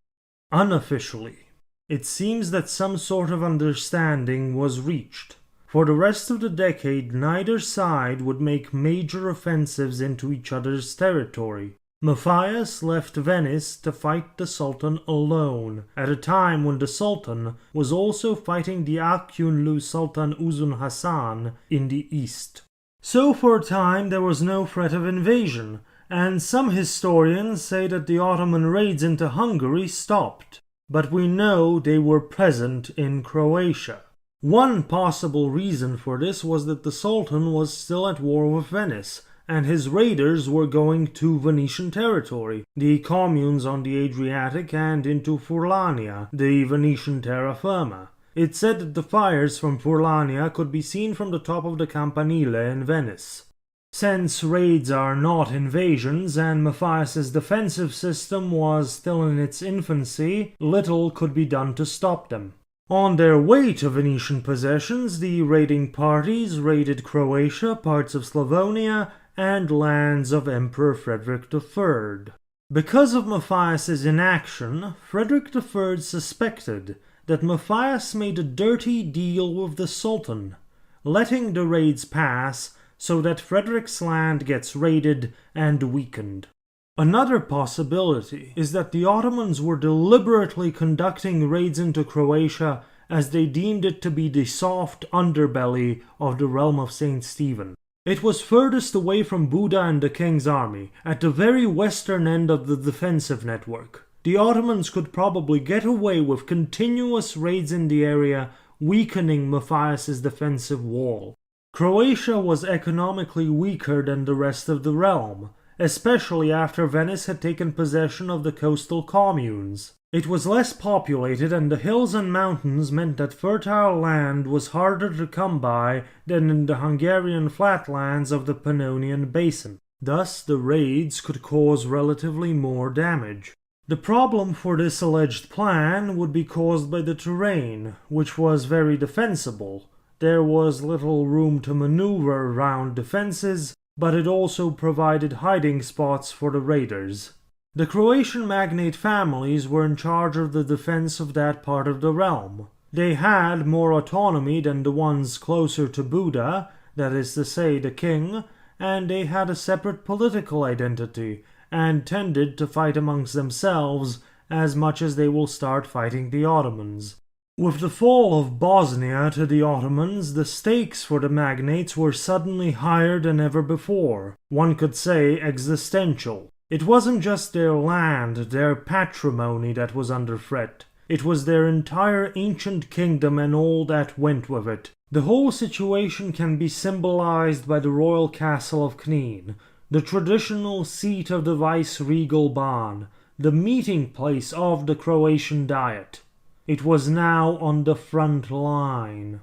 Unofficially, it seems that some sort of understanding was reached. For the rest of the decade, neither side would make major offensives into each other's territory. Matthias left Venice to fight the Sultan alone, at a time when the Sultan was also fighting the Akyunlu Sultan Uzun Hasan in the east. So for a time there was no threat of invasion, and some historians say that the Ottoman raids into Hungary stopped, but we know they were present in Croatia. One possible reason for this was that the Sultan was still at war with Venice, and his raiders were going to Venetian territory, the communes on the Adriatic, and into Furlania, the Venetian terra firma. It said that the fires from Furlania could be seen from the top of the Campanile in Venice. Since raids are not invasions and Matthias's defensive system was still in its infancy, little could be done to stop them. On their way to Venetian possessions, the raiding parties raided Croatia, parts of Slavonia, and lands of Emperor Frederick III. Because of Matthias's inaction, Frederick III suspected that Matthias made a dirty deal with the Sultan, letting the raids pass so that Frederick's land gets raided and weakened. Another possibility is that the Ottomans were deliberately conducting raids into Croatia as they deemed it to be the soft underbelly of the realm of St. Stephen. It was furthest away from Buda and the king's army, at the very western end of the defensive network. The Ottomans could probably get away with continuous raids in the area, weakening Matthias's defensive wall. Croatia was economically weaker than the rest of the realm, especially after Venice had taken possession of the coastal communes. It was less populated, and the hills and mountains meant that fertile land was harder to come by than in the Hungarian flatlands of the Pannonian Basin. Thus, the raids could cause relatively more damage. The problem for this alleged plan would be caused by the terrain, which was very defensible. There was little room to maneuver around defenses, but it also provided hiding spots for the raiders. The Croatian magnate families were in charge of the defense of that part of the realm. They had more autonomy than the ones closer to Buda, that is to say the king, and they had a separate political identity, and tended to fight amongst themselves as much as they will start fighting the Ottomans. With the fall of Bosnia to the Ottomans, the stakes for the magnates were suddenly higher than ever before, one could say existential. It wasn't just their land, their patrimony that was under threat. It was their entire ancient kingdom and all that went with it. The whole situation can be symbolized by the royal castle of Knin, the traditional seat of the vice-regal Ban, the meeting place of the Croatian Diet. It was now on the front line.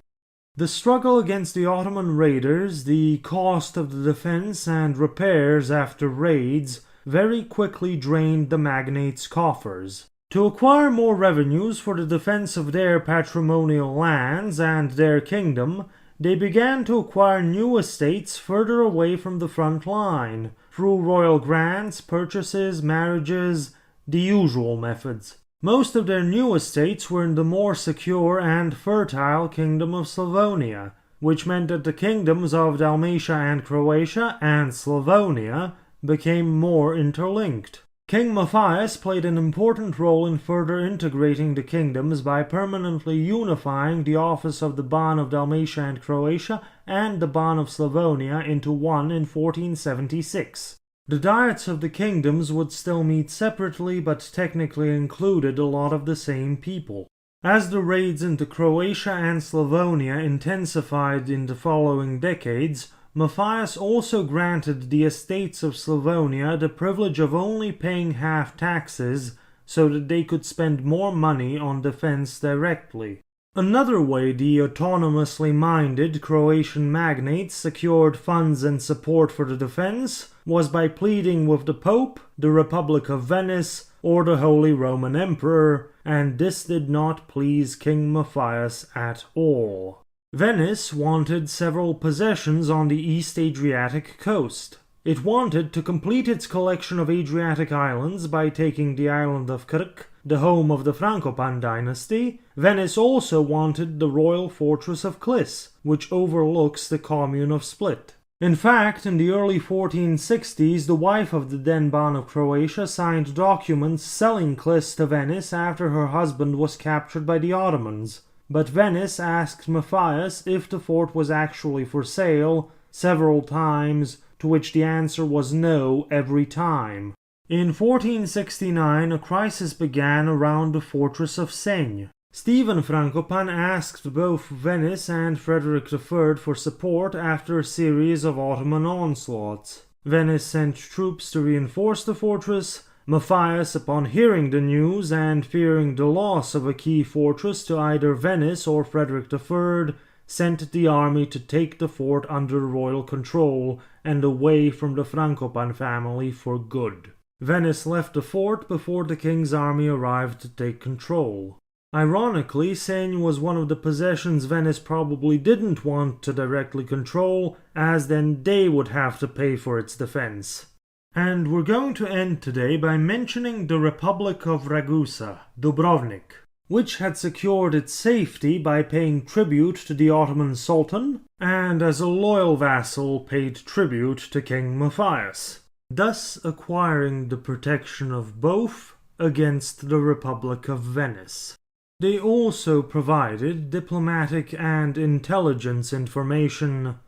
The struggle against the Ottoman raiders, the cost of the defense and repairs after raids, very quickly drained the magnates' coffers. To acquire more revenues for the defense of their patrimonial lands and their kingdom, they began to acquire new estates further away from the front line, through royal grants, purchases, marriages, the usual methods. Most of their new estates were in the more secure and fertile kingdom of Slavonia, which meant that the kingdoms of Dalmatia and Croatia and Slavonia became more interlinked. King Matthias played an important role in further integrating the kingdoms by permanently unifying the office of the Ban of Dalmatia and Croatia and the Ban of Slavonia into one in 1476. The diets of the kingdoms would still meet separately, but technically included a lot of the same people. As the raids into Croatia and Slavonia intensified in the following decades, Matthias also granted the estates of Slavonia the privilege of only paying half taxes so that they could spend more money on defense directly. Another way the autonomously minded Croatian magnates secured funds and support for the defense was by pleading with the Pope, the Republic of Venice, or the Holy Roman Emperor, and this did not please King Matthias at all. Venice wanted several possessions on the East Adriatic coast. It wanted to complete its collection of Adriatic islands by taking the island of Krk, the home of the Frankopan dynasty. Venice also wanted the royal fortress of Klaić, which overlooks the commune of Split. In fact, in the early 1460s, the wife of the then Ban of Croatia signed documents selling Klaić to Venice after her husband was captured by the Ottomans. But Venice asked Matthias if the fort was actually for sale several times, to which the answer was no every time. In 1469, a crisis began around the fortress of Senj. Stephen Frankopan asked both Venice and Frederick III for support after a series of Ottoman onslaughts. Venice sent troops to reinforce the fortress. Matthias, upon hearing the news and fearing the loss of a key fortress to either Venice or Frederick III, sent the army to take the fort under royal control and away from the Frankopan family for good. Venice left the fort before the king's army arrived to take control. Ironically, Senj was one of the possessions Venice probably didn't want to directly control, as then they would have to pay for its defense. And we're going to end today by mentioning the Republic of Ragusa, Dubrovnik, which had secured its safety by paying tribute to the Ottoman Sultan, and as a loyal vassal paid tribute to King Matthias, thus acquiring the protection of both against the Republic of Venice. They also provided diplomatic and intelligence information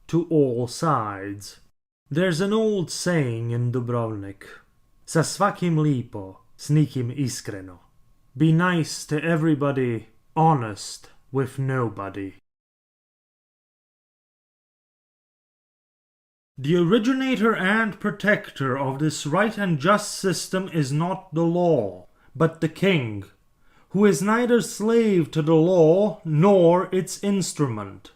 to all sides. There's an old saying in Dubrovnik, "Sa svakim lipo, s nikim iskreno." Be nice to everybody, honest with nobody. The originator and protector of this right and just system is not the law, but the king, who is neither slave to the law nor its instrument,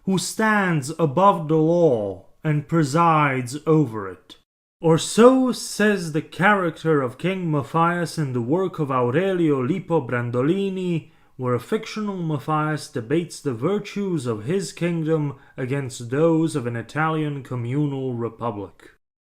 who stands above the law and presides over it. Or so says the character of King Matthias in the work of Aurelio Lippo Brandolini, where a fictional Matthias debates the virtues of his kingdom against those of an Italian communal republic.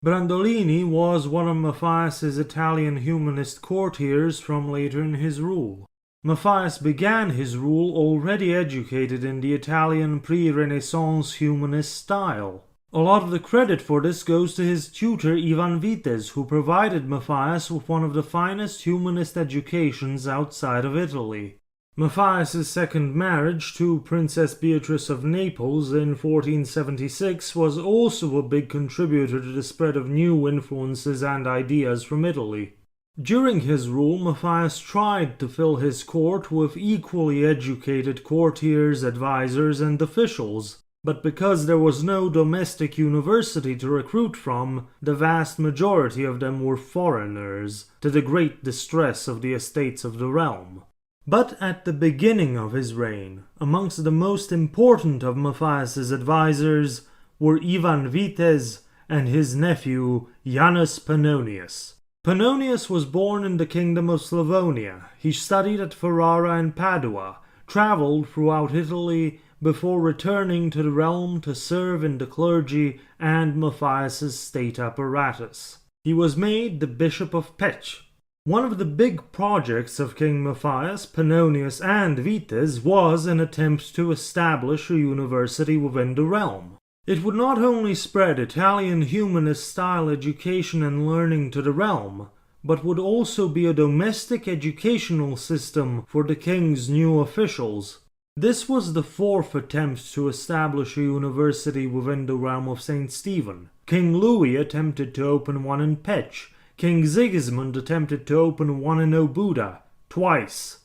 Brandolini was one of Matthias's Italian humanist courtiers from later in his rule. Matthias began his rule already educated in the Italian pre-Renaissance humanist style. A lot of the credit for this goes to his tutor Ivan Vites, who provided Matthias with one of the finest humanist educations outside of Italy. Matthias's second marriage to Princess Beatrice of Naples in 1476 was also a big contributor to the spread of new influences and ideas from Italy. During his rule, Matthias tried to fill his court with equally educated courtiers, advisors, and officials, but because there was no domestic university to recruit from, the vast majority of them were foreigners, to the great distress of the estates of the realm. But at the beginning of his reign, amongst the most important of Matthias's advisors were Ivan Vites and his nephew Janus Pannonius. Pannonius was born in the Kingdom of Slavonia. He studied at Ferrara and Padua, travelled throughout Italy before returning to the realm to serve in the clergy and Matthias's state apparatus. He was made the Bishop of Pech. One of the big projects of King Matthias, Pannonius, and Vites was an attempt to establish a university within the realm. It would not only spread Italian humanist-style education and learning to the realm, but would also be a domestic educational system for the king's new officials. This was the fourth attempt to establish a university within the realm of St. Stephen. King Louis attempted to open one in Pech. King Sigismund attempted to open one in Obuda, twice,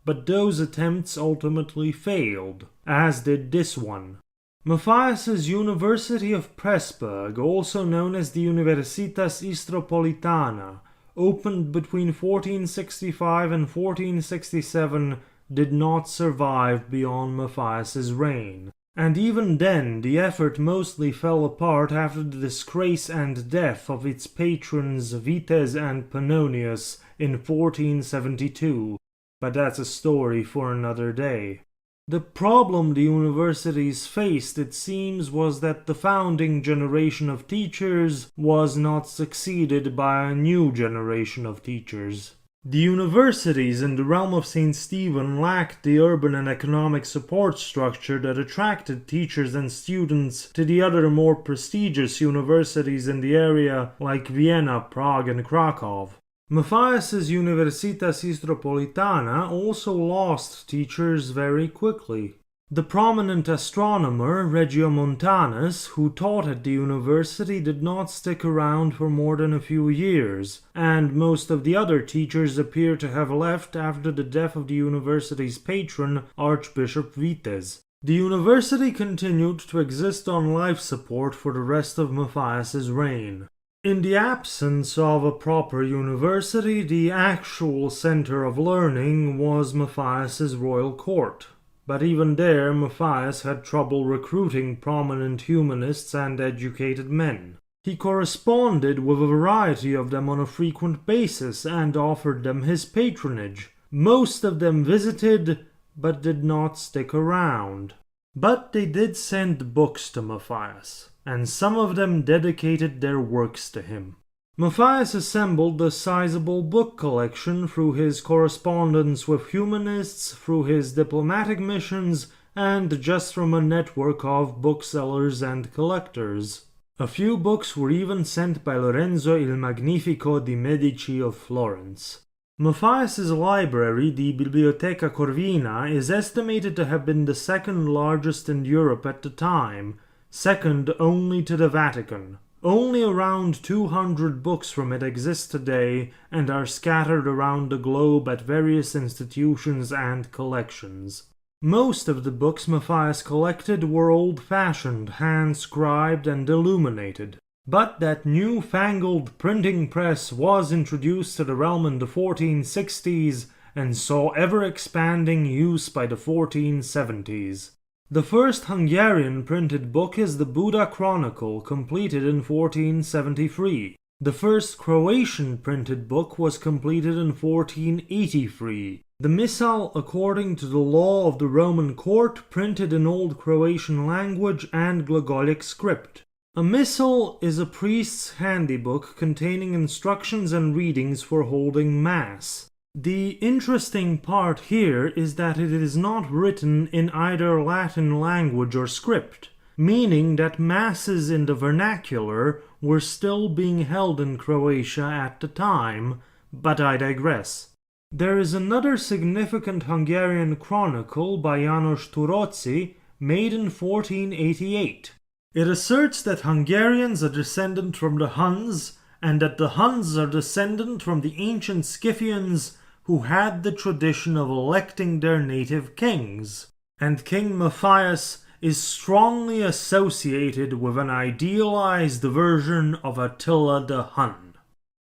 but those attempts ultimately failed, as did this one. Matthias's University of Pressburg, also known as the Universitas Istropolitana, opened between 1465 and 1467, did not survive beyond Matthias's reign. And even then, the effort mostly fell apart after the disgrace and death of its patrons Vites and Pannonius in 1472, but that's a story for another day. The problem the universities faced, it seems, was that the founding generation of teachers was not succeeded by a new generation of teachers. The universities in the realm of St. Stephen lacked the urban and economic support structure that attracted teachers and students to the other more prestigious universities in the area like Vienna, Prague, and Krakow. Matthias's Universitas Istropolitana also lost teachers very quickly. The prominent astronomer Regiomontanus, who taught at the university, did not stick around for more than a few years, and most of the other teachers appear to have left after the death of the university's patron, Archbishop Vites. The university continued to exist on life support for the rest of Matthias's reign. In the absence of a proper university, the actual center of learning was Matthias's royal court. But even there, Matthias had trouble recruiting prominent humanists and educated men. He corresponded with a variety of them on a frequent basis and offered them his patronage. Most of them visited, but did not stick around. But they did send books to Matthias, and some of them dedicated their works to him. Matthias assembled a sizable book collection through his correspondence with humanists, through his diplomatic missions, and just from a network of booksellers and collectors. A few books were even sent by Lorenzo il Magnifico di Medici of Florence. Matthias's library, the Biblioteca Corvina, is estimated to have been the second largest in Europe at the time, second only to the Vatican. Only around 200 books from it exist today and are scattered around the globe at various institutions and collections. Most of the books Matthias collected were old-fashioned, hand-scribed, and illuminated. But that new-fangled printing press was introduced to the realm in the 1460s and saw ever-expanding use by the 1470s. The first Hungarian printed book is the Budak Chronicle, completed in 1473. The first Croatian printed book was completed in 1483. The Missal, according to the law of the Roman court, printed in Old Croatian language and Glagolic script. A missal is a priest's handybook containing instructions and readings for holding Mass. The interesting part here is that it is not written in either Latin language or script. meaning that masses in the vernacular were still being held in Croatia at the time, but I digress. There is another significant Hungarian chronicle by János Turoczi, made in 1488. It asserts that Hungarians are descended from the Huns, and that the Huns are descended from the ancient Scythians who had the tradition of electing their native kings. And King Matthias is strongly associated with an idealized version of Attila the Hun.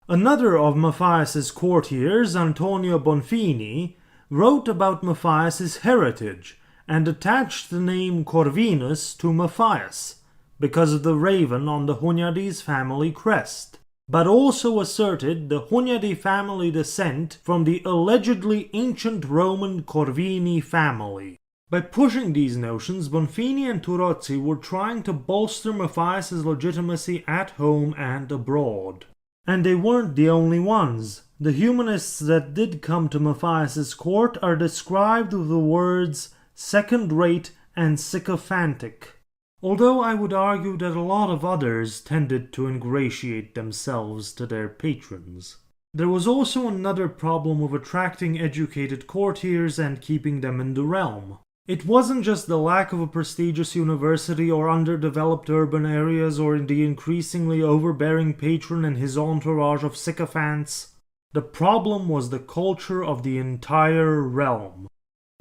Another of Matthias's courtiers, Antonio Bonfini, wrote about Matthias's heritage and attached the name Corvinus to Matthias because of the raven on the Hunyadi's family crest, but also asserted the Hunyadi family descent from the allegedly ancient Roman Corvini family. By pushing these notions, Bonfini and Turoczi were trying to bolster Matthias's legitimacy at home and abroad. And they weren't the only ones. The humanists that did come to Matthias's court are described with the words second-rate and sycophantic, although I would argue that a lot of others tended to ingratiate themselves to their patrons. There was also another problem with attracting educated courtiers and keeping them in the realm. It wasn't just the lack of a prestigious university or underdeveloped urban areas or the increasingly overbearing patron and his entourage of sycophants. The problem was the culture of the entire realm.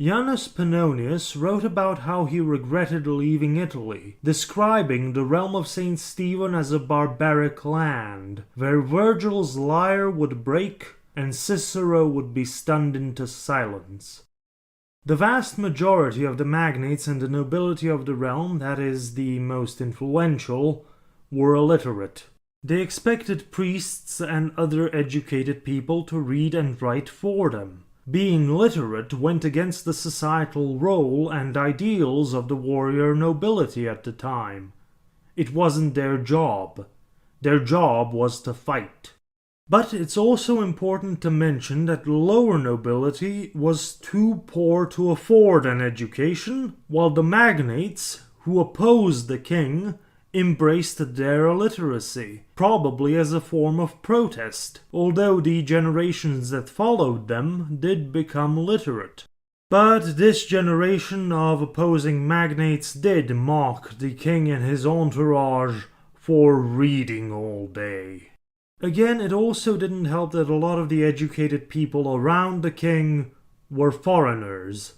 Janus Pannonius wrote about how he regretted leaving Italy, describing the realm of St. Stephen as a barbaric land, where Virgil's lyre would break and Cicero would be stunned into silence. The vast majority of the magnates and the nobility of the realm, that is, the most influential, were illiterate. They expected priests and other educated people to read and write for them. Being literate went against the societal role and ideals of the warrior nobility at the time. It wasn't their job. Their job was to fight. But it's also important to mention that the lower nobility was too poor to afford an education, while the magnates, who opposed the king, embraced their illiteracy, probably as a form of protest, although the generations that followed them did become literate. But this generation of opposing magnates did mock the king and his entourage for reading all day. Again, it also didn't help that a lot of the educated people around the king were foreigners.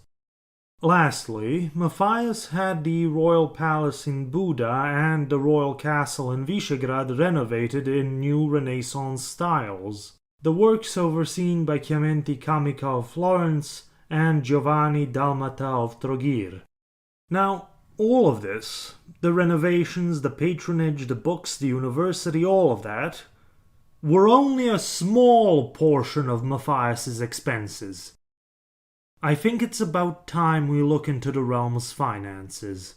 Lastly, Matthias had the royal palace in Buda and the royal castle in Visegrad renovated in new Renaissance styles. The works overseen by Chiamenti Camica of Florence and Giovanni Dalmata of Trogir. Now, all of this, the renovations, the patronage, the books, the university, all of that, were only a small portion of Matthias's expenses. I think it's about time we look into the realm's finances.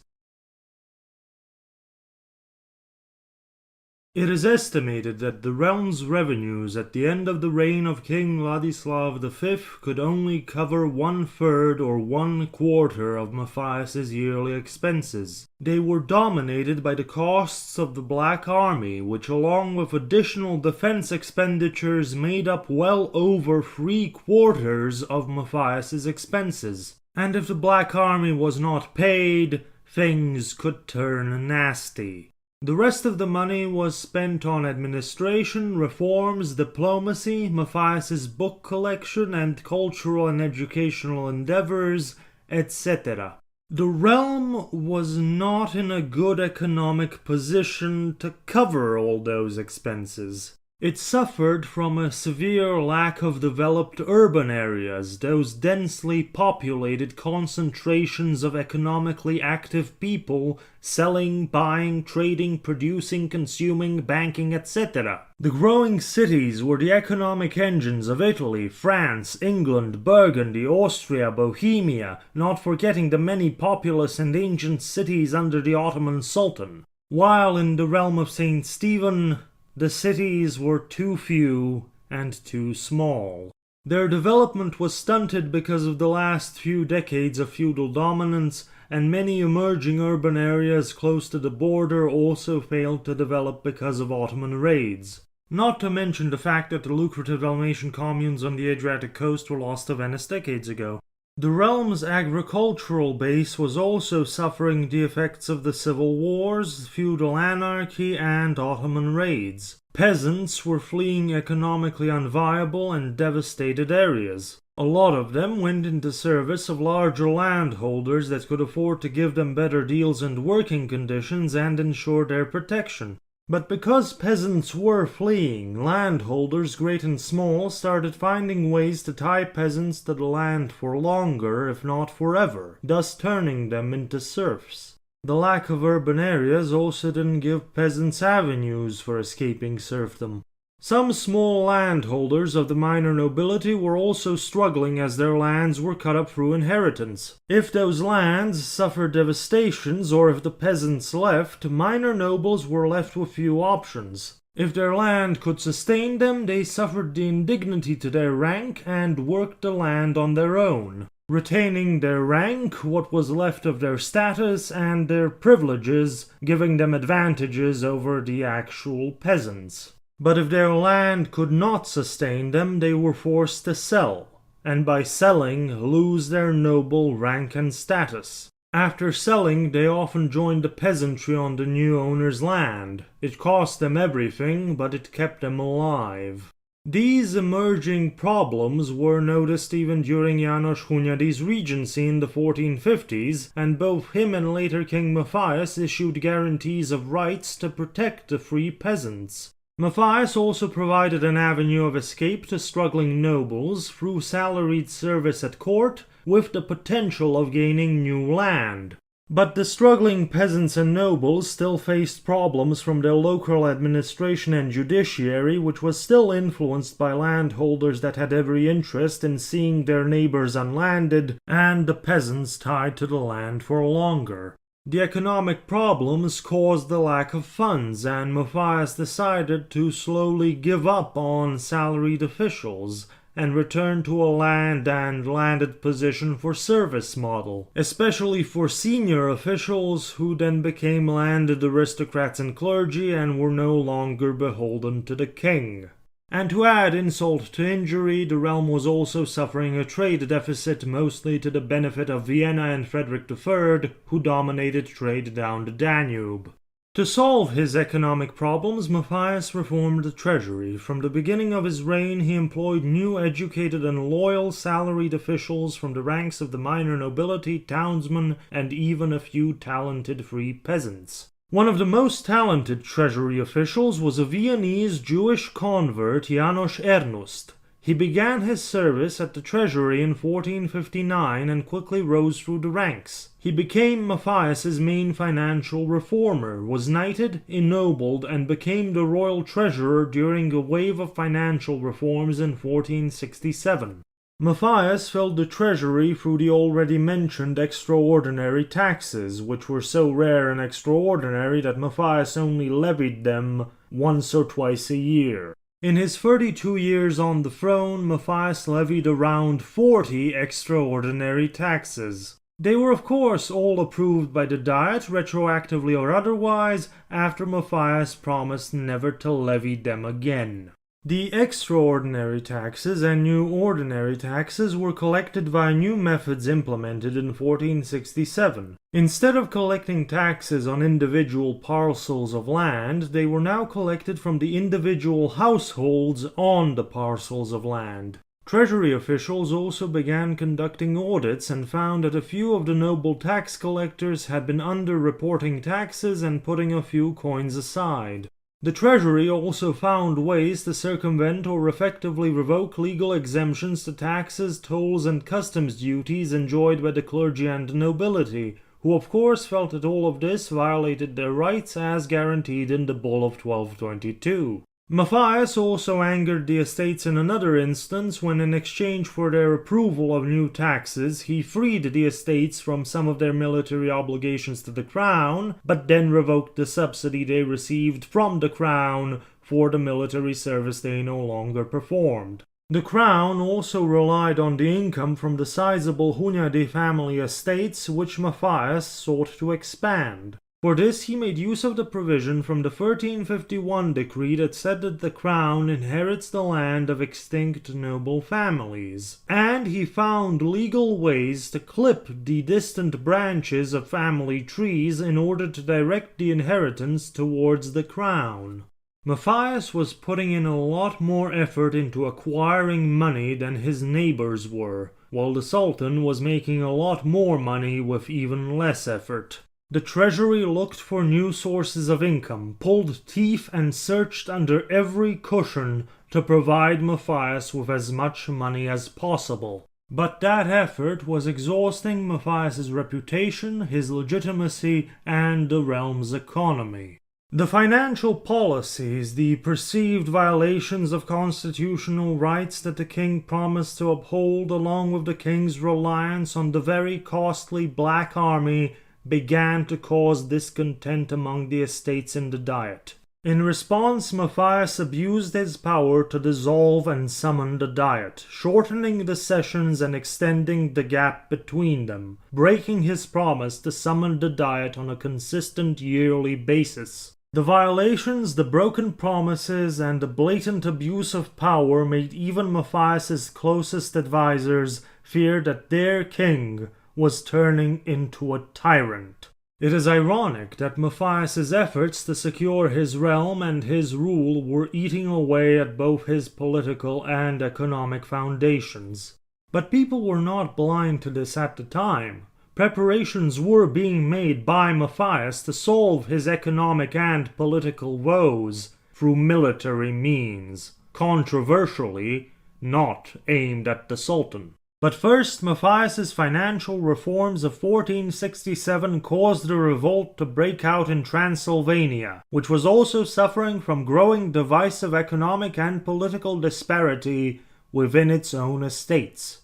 It is estimated that the realm's revenues at the end of the reign of King Ladislav V could only cover 1/3 or 1/4 of Matthias's yearly expenses. They were dominated by the costs of the Black Army, which along with additional defense expenditures made up well over 3/4 of Matthias's expenses. And if the Black Army was not paid, things could turn nasty. The rest of the money was spent on administration, reforms, diplomacy, Matthias's book collection, and cultural and educational endeavors, etc. The realm was not in a good economic position to cover all those expenses. It suffered from a severe lack of developed urban areas, those densely populated concentrations of economically active people selling, buying, trading, producing, consuming, banking, etc. The growing cities were the economic engines of Italy, France, England, Burgundy, Austria, Bohemia, not forgetting the many populous and ancient cities under the Ottoman Sultan. While in the realm of St. Stephen, the cities were too few and too small. Their development was stunted because of the last few decades of feudal dominance, and many emerging urban areas close to the border also failed to develop because of Ottoman raids. Not to mention the fact that the lucrative Dalmatian communes on the Adriatic coast were lost to Venice decades ago. The realm's agricultural base was also suffering the effects of the civil wars, feudal anarchy, and Ottoman raids. Peasants were fleeing economically unviable and devastated areas. A lot of them went into service of larger landholders that could afford to give them better deals and working conditions and ensure their protection. But because peasants were fleeing, landholders, great and small, started finding ways to tie peasants to the land for longer, if not forever, thus turning them into serfs. The lack of urban areas also didn't give peasants avenues for escaping serfdom. Some small landholders of the minor nobility were also struggling as their lands were cut up through inheritance. If those lands suffered devastations or if the peasants left, minor nobles were left with few options. If their land could sustain them, they suffered the indignity to their rank and worked the land on their own, retaining their rank, what was left of their status, and their privileges, giving them advantages over the actual peasants. But if their land could not sustain them, they were forced to sell, and by selling, lose their noble rank and status. After selling, they often joined the peasantry on the new owner's land. It cost them everything, but it kept them alive. These emerging problems were noticed even during János Hunyadi's regency in the 1450s, and both him and later King Matthias issued guarantees of rights to protect the free peasants. Matthias also provided an avenue of escape to struggling nobles through salaried service at court, with the potential of gaining new land. But the struggling peasants and nobles still faced problems from their local administration and judiciary, which was still influenced by landholders that had every interest in seeing their neighbors unlanded and the peasants tied to the land for longer. The economic problems caused the lack of funds, and Matthias decided to slowly give up on salaried officials and return to a land and landed position for service model, especially for senior officials who then became landed aristocrats and clergy and were no longer beholden to the king. And to add insult to injury, the realm was also suffering a trade deficit, mostly to the benefit of Vienna and Frederick III, who dominated trade down the Danube. To solve his economic problems, Matthias reformed the treasury. From the beginning of his reign, he employed new educated and loyal salaried officials from the ranks of the minor nobility, townsmen, and even a few talented free peasants. One of the most talented treasury officials was a Viennese Jewish convert, János Ernst. He began his service at the treasury in 1459 and quickly rose through the ranks. He became Matthias's main financial reformer, was knighted, ennobled, and became the royal treasurer during a wave of financial reforms in 1467. Matthias filled the treasury through the already mentioned extraordinary taxes, which were so rare and extraordinary that Matthias only levied them once or twice a year. In his 32 years on the throne, Matthias levied around 40 extraordinary taxes. They were of course all approved by the Diet, retroactively or otherwise, after Matthias promised never to levy them again. The extraordinary taxes and new ordinary taxes were collected via new methods implemented in 1467. Instead of collecting taxes on individual parcels of land, they were now collected from the individual households on the parcels of land. Treasury officials also began conducting audits and found that a few of the noble tax collectors had been under-reporting taxes and putting a few coins aside. The Treasury also found ways to circumvent or effectively revoke legal exemptions to taxes, tolls, and customs duties enjoyed by the clergy and nobility, who of course felt that all of this violated their rights as guaranteed in the Bull of 1222. Matthias also angered the estates in another instance when, in exchange for their approval of new taxes, he freed the estates from some of their military obligations to the crown, but then revoked the subsidy they received from the crown for the military service they no longer performed. The crown also relied on the income from the sizable Hunyadi family estates, which Matthias sought to expand. For this he made use of the provision from the 1351 decree that said that the crown inherits the land of extinct noble families, and he found legal ways to clip the distant branches of family trees in order to direct the inheritance towards the crown. Matthias was putting in a lot more effort into acquiring money than his neighbors were, while the Sultan was making a lot more money with even less effort. The treasury looked for new sources of income, pulled teeth and searched under every cushion to provide Matthias with as much money as possible. But that effort was exhausting Matthias's reputation, his legitimacy, and the realm's economy. The financial policies, the perceived violations of constitutional rights that the king promised to uphold, along with the king's reliance on the very costly Black Army, began to cause discontent among the estates in the Diet. In response, Matthias abused his power to dissolve and summon the Diet, shortening the sessions and extending the gap between them, breaking his promise to summon the Diet on a consistent yearly basis. The violations, the broken promises, and the blatant abuse of power made even Matthias's closest advisors fear that their king was turning into a tyrant. It is ironic that Matthias's efforts to secure his realm and his rule were eating away at both his political and economic foundations. But people were not blind to this at the time. Preparations were being made by Matthias to solve his economic and political woes through military means, controversially not aimed at the Sultan. But first, Matthias's financial reforms of 1467 caused a revolt to break out in Transylvania, which was also suffering from growing divisive economic and political disparity within its own estates.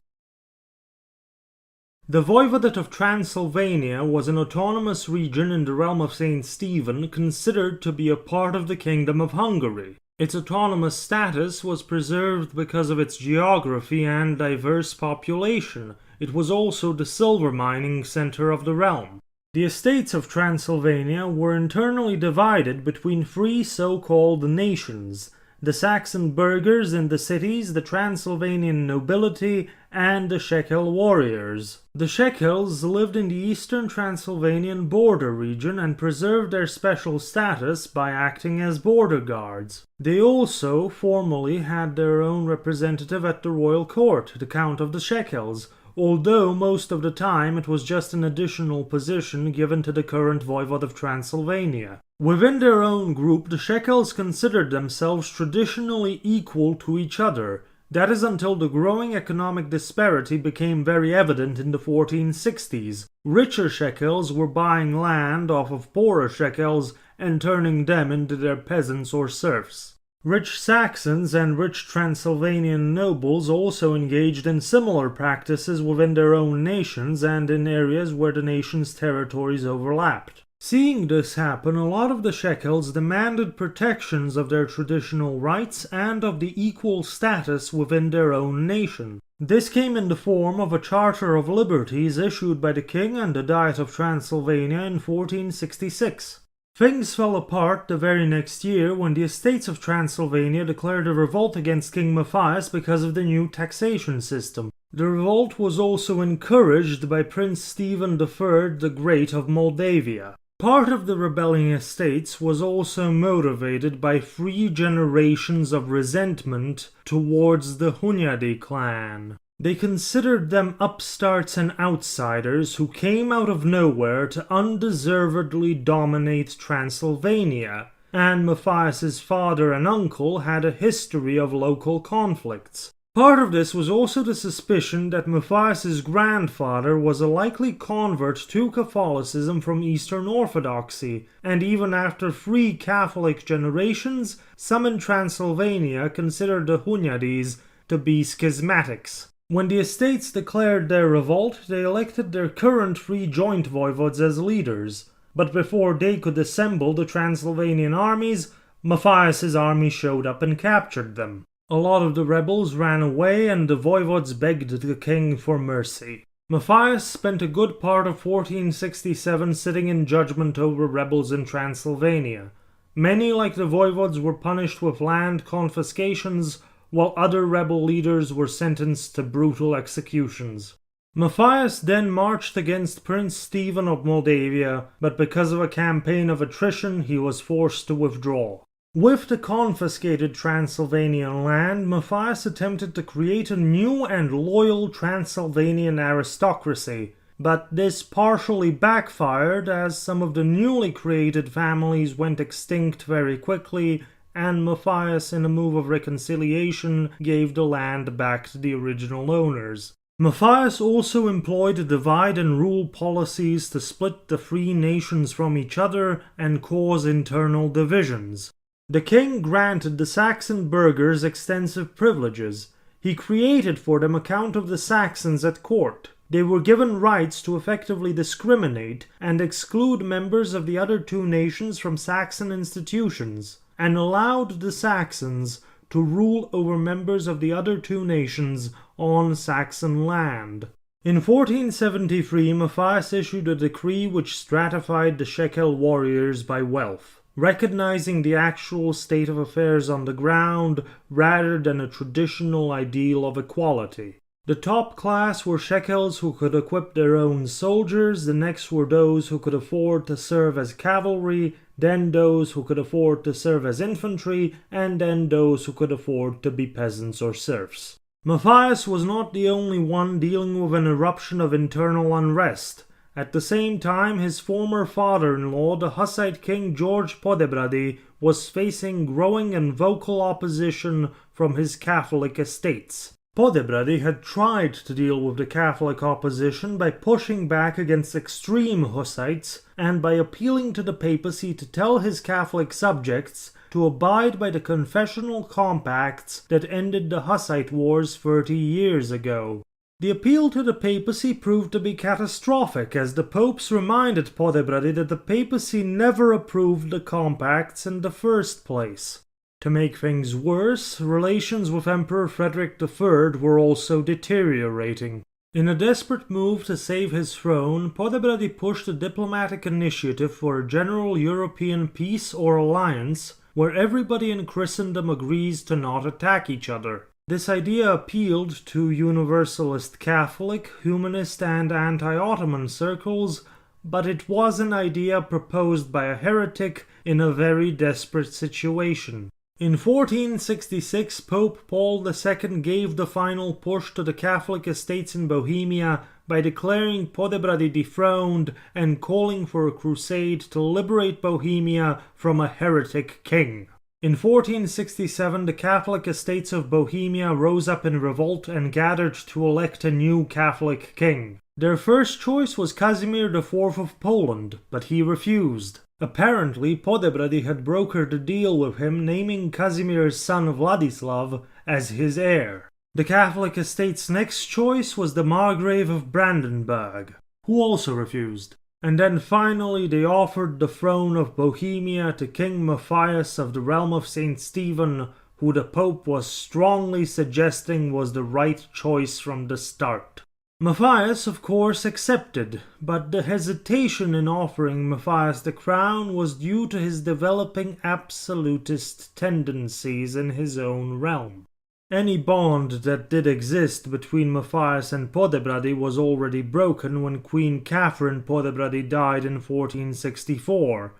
The Voivodate of Transylvania was an autonomous region in the realm of Saint Stephen, considered to be a part of the Kingdom of Hungary. Its autonomous status was preserved because of its geography and diverse population. It was also the silver mining center of the realm. The estates of Transylvania were internally divided between three so-called nations: the Saxon burghers in the cities, the Transylvanian nobility, and the Shekel warriors. The Shekels lived in the eastern Transylvanian border region and preserved their special status by acting as border guards. They also formally had their own representative at the royal court, the Count of the Shekels, although most of the time it was just an additional position given to the current Voivode of Transylvania. Within their own group, the Shekels considered themselves traditionally equal to each other. That is until the growing economic disparity became very evident in the 1460s. Richer Shekels were buying land off of poorer Shekels and turning them into their peasants or serfs. Rich Saxons and rich Transylvanian nobles also engaged in similar practices within their own nations and in areas where the nation's territories overlapped. Seeing this happen, a lot of the Shekels demanded protections of their traditional rights and of the equal status within their own nation. This came in the form of a Charter of Liberties issued by the King and the Diet of Transylvania in 1466. Things fell apart the very next year when the Estates of Transylvania declared a revolt against King Matthias because of the new taxation system. The revolt was also encouraged by Prince Stephen III the Great of Moldavia. Part of the rebelling estates was also motivated by 3 generations of resentment towards the Hunyadi clan. They considered them upstarts and outsiders who came out of nowhere to undeservedly dominate Transylvania, and Matthias's father and uncle had a history of local conflicts. Part of this was also the suspicion that Matthias's grandfather was a likely convert to Catholicism from Eastern Orthodoxy, and even after 3 Catholic generations, some in Transylvania considered the Hunyadis to be schismatics. When the estates declared their revolt, they elected their current 3 joint voivodes as leaders, but before they could assemble the Transylvanian armies, Matthias's army showed up and captured them. A lot of the rebels ran away and the voivodes begged the king for mercy. Matthias spent a good part of 1467 sitting in judgment over rebels in Transylvania. Many, like the voivodes, were punished with land confiscations, while other rebel leaders were sentenced to brutal executions. Matthias then marched against Prince Stephen of Moldavia, but because of a campaign of attrition, he was forced to withdraw. With the confiscated Transylvanian land, Matthias attempted to create a new and loyal Transylvanian aristocracy, but this partially backfired as some of the newly created families went extinct very quickly, and Matthias, in a move of reconciliation, gave the land back to the original owners. Matthias also employed divide and rule policies to split the free nations from each other and cause internal divisions. The king granted the Saxon burghers extensive privileges. He created for them a count of the Saxons at court. They were given rights to effectively discriminate and exclude members of the other two nations from Saxon institutions, and allowed the Saxons to rule over members of the other two nations on Saxon land. In 1473, Matthias issued a decree which stratified the shekel warriors by wealth, recognizing the actual state of affairs on the ground rather than a traditional ideal of equality. The top class were shekels who could equip their own soldiers, the next were those who could afford to serve as cavalry, then those who could afford to serve as infantry, and then those who could afford to be peasants or serfs. Matthias was not the only one dealing with an eruption of internal unrest. At the same time, his former father-in-law, the Hussite king George Podebrady, was facing growing and vocal opposition from his Catholic estates. Podebrady had tried to deal with the Catholic opposition by pushing back against extreme Hussites and by appealing to the papacy to tell his Catholic subjects to abide by the confessional compacts that ended the Hussite wars 30 years ago. The appeal to the papacy proved to be catastrophic, as the popes reminded Podebrady that the papacy never approved the compacts in the first place. To make things worse, relations with Emperor Frederick III were also deteriorating. In a desperate move to save his throne, Podebrady pushed a diplomatic initiative for a general European peace or alliance where everybody in Christendom agrees to not attack each other. This idea appealed to Universalist Catholic, Humanist and anti-Ottoman circles, but it was an idea proposed by a heretic in a very desperate situation. In 1466, Pope Paul II gave the final push to the Catholic estates in Bohemia by declaring Podebrady dethroned and calling for a crusade to liberate Bohemia from a heretic king. In 1467, the Catholic estates of Bohemia rose up in revolt and gathered to elect a new Catholic king. Their first choice was Casimir IV of Poland, but he refused. Apparently, Podebrady had brokered a deal with him, naming Casimir's son Vladislav as his heir. The Catholic estate's next choice was the Margrave of Brandenburg, who also refused. And then finally they offered the throne of Bohemia to King Matthias of the realm of St. Stephen, who the Pope was strongly suggesting was the right choice from the start. Matthias, of course, accepted, but the hesitation in offering Matthias the crown was due to his developing absolutist tendencies in his own realm. Any bond that did exist between Matthias and Podebrady was already broken when Queen Catherine Podebrady died in 1464,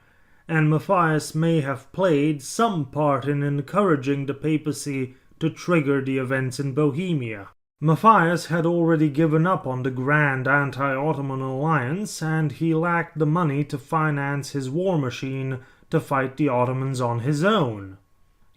and Matthias may have played some part in encouraging the papacy to trigger the events in Bohemia. Matthias had already given up on the grand anti-Ottoman alliance, and he lacked the money to finance his war machine to fight the Ottomans on his own.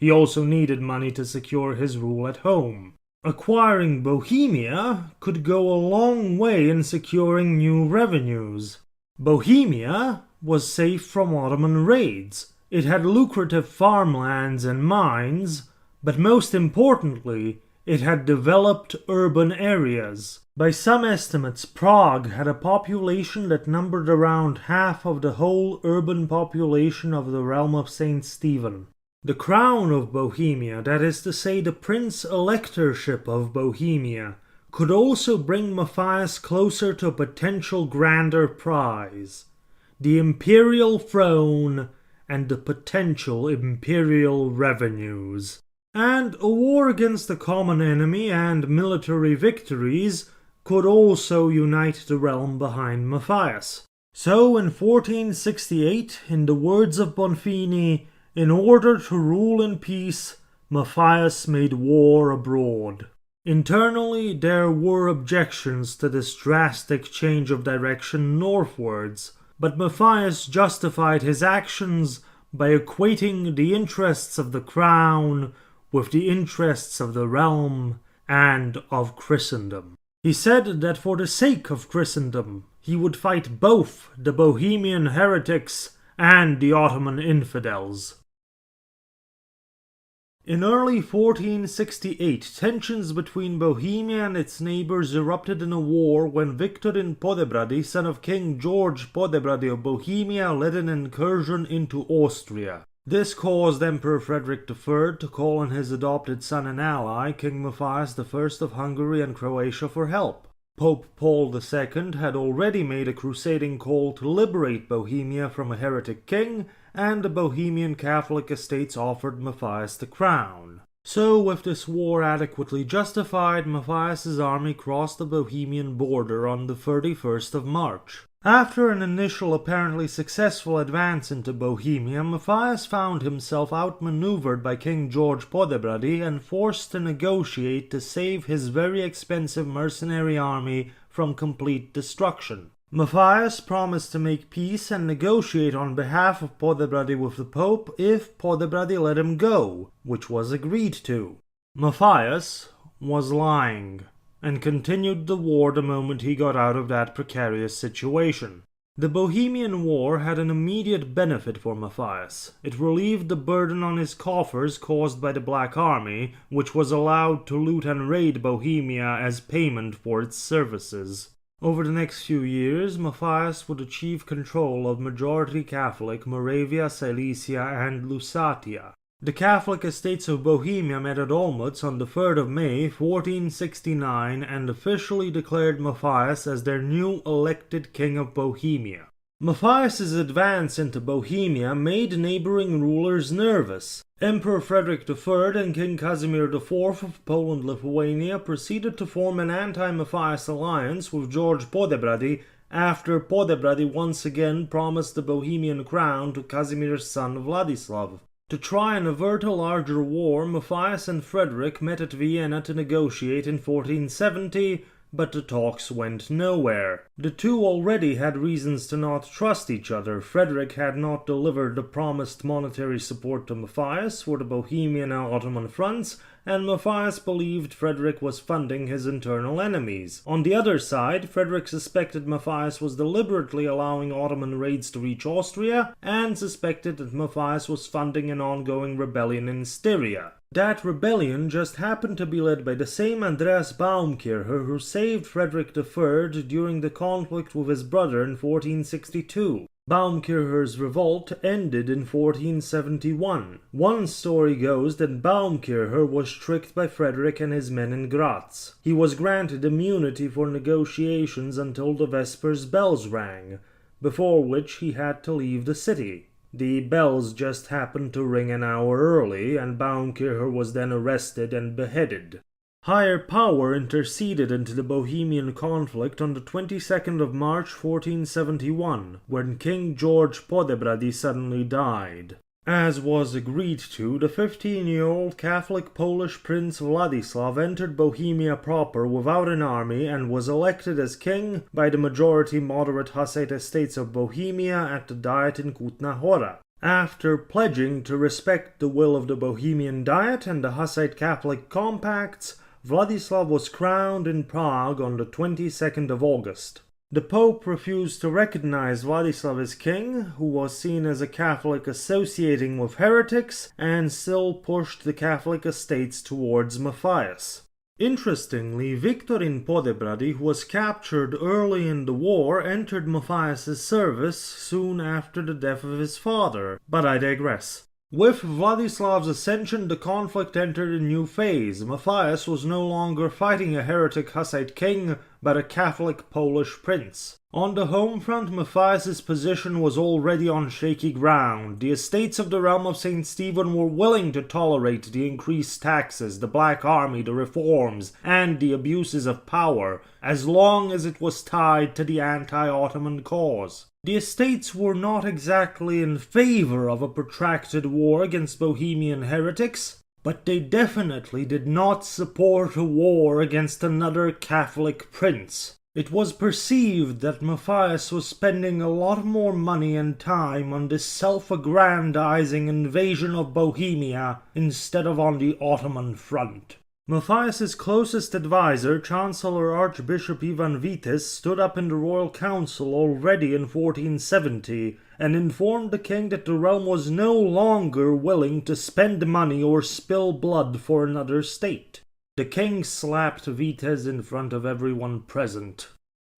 He also needed money to secure his rule at home. Acquiring Bohemia could go a long way in securing new revenues. Bohemia was safe from Ottoman raids. It had lucrative farmlands and mines, but most importantly, it had developed urban areas. By some estimates, Prague had a population that numbered around half of the whole urban population of the realm of St. Stephen. The crown of Bohemia, that is to say the prince-electorship of Bohemia, could also bring Matthias closer to a potential grander prize, the imperial throne and the potential imperial revenues. And a war against the common enemy and military victories could also unite the realm behind Matthias. So in 1468, in the words of Bonfini, in order to rule in peace, Matthias made war abroad. Internally, there were objections to this drastic change of direction northwards, but Matthias justified his actions by equating the interests of the crown with the interests of the realm and of Christendom. He said that for the sake of Christendom, he would fight both the Bohemian heretics and the Ottoman infidels. In early 1468, tensions between Bohemia and its neighbors erupted in a war when Victorin Podebrady, son of King George Podebrady of Bohemia, led an incursion into Austria. This caused Emperor Frederick III to call on his adopted son and ally, King Matthias I of Hungary and Croatia, for help. Pope Paul II had already made a crusading call to liberate Bohemia from a heretic king, and the Bohemian Catholic estates offered Matthias the crown. So, with this war adequately justified, Matthias's army crossed the Bohemian border on the 31st of March. After an initial apparently successful advance into Bohemia, Matthias found himself outmaneuvered by King George Podebrady and forced to negotiate to save his very expensive mercenary army from complete destruction. Matthias promised to make peace and negotiate on behalf of Podebrady with the Pope if Podebrady let him go, which was agreed to. Matthias was lying, and continued the war the moment he got out of that precarious situation. The Bohemian War had an immediate benefit for Matthias. It relieved the burden on his coffers caused by the Black Army, which was allowed to loot and raid Bohemia as payment for its services. Over the next few years, Matthias would achieve control of majority Catholic Moravia, Silesia, and Lusatia. The Catholic estates of Bohemia met at Olmütz on the 3rd of May, 1469, and officially declared Matthias as their new elected king of Bohemia. Matthias's advance into Bohemia made neighboring rulers nervous. Emperor Frederick III and King Casimir IV of Poland-Lithuania proceeded to form an anti-Matthias alliance with George Podebrady after Podebrady once again promised the Bohemian crown to Casimir's son Vladislav. To try and avert a larger war, Matthias and Frederick met at Vienna to negotiate in 1470, but the talks went nowhere. The two already had reasons to not trust each other. Frederick had not delivered the promised monetary support to Matthias for the Bohemian and Ottoman fronts, and Matthias believed Frederick was funding his internal enemies. On the other side, Frederick suspected Matthias was deliberately allowing Ottoman raids to reach Austria, and suspected that Matthias was funding an ongoing rebellion in Styria. That rebellion just happened to be led by the same Andreas Baumkircher who saved Frederick III during the conflict with his brother in 1462. Baumkircher's revolt ended in 1471. One story goes that Baumkircher was tricked by Frederick and his men in Graz. He was granted immunity for negotiations until the Vespers bells rang, before which he had to leave the city. The bells just happened to ring an hour early, and Baumkircher was then arrested and beheaded. Higher power interceded into the Bohemian conflict on the 22nd of March 1471, when King George Podebrady suddenly died. As was agreed to, the 15-year-old Catholic Polish Prince Vladislav entered Bohemia proper without an army and was elected as king by the majority moderate Hussite estates of Bohemia at the Diet in Kutna Hora. After pledging to respect the will of the Bohemian Diet and the Hussite Catholic compacts, Vladislav was crowned in Prague on the 22nd of August. The Pope refused to recognize Vladislav as king, who was seen as a Catholic associating with heretics, and still pushed the Catholic estates towards Matthias. Interestingly, Victorin Podebrady, who was captured early in the war, entered Matthias's service soon after the death of his father, but I digress. With Vladislav's ascension, the conflict entered a new phase. Matthias was no longer fighting a heretic Hussite king, but a Catholic Polish prince. On the home front, Matthias's position was already on shaky ground. The estates of the realm of St. Stephen were willing to tolerate the increased taxes, the Black Army, the reforms, and the abuses of power, as long as it was tied to the anti-Ottoman cause. The estates were not exactly in favor of a protracted war against Bohemian heretics, but they definitely did not support a war against another Catholic prince. It was perceived that Matthias was spending a lot more money and time on this self-aggrandizing invasion of Bohemia instead of on the Ottoman front. Matthias's closest advisor, Chancellor Archbishop Ivan Vites, stood up in the royal council already in 1470 and informed the king that the realm was no longer willing to spend money or spill blood for another state. The king slapped Vites in front of everyone present.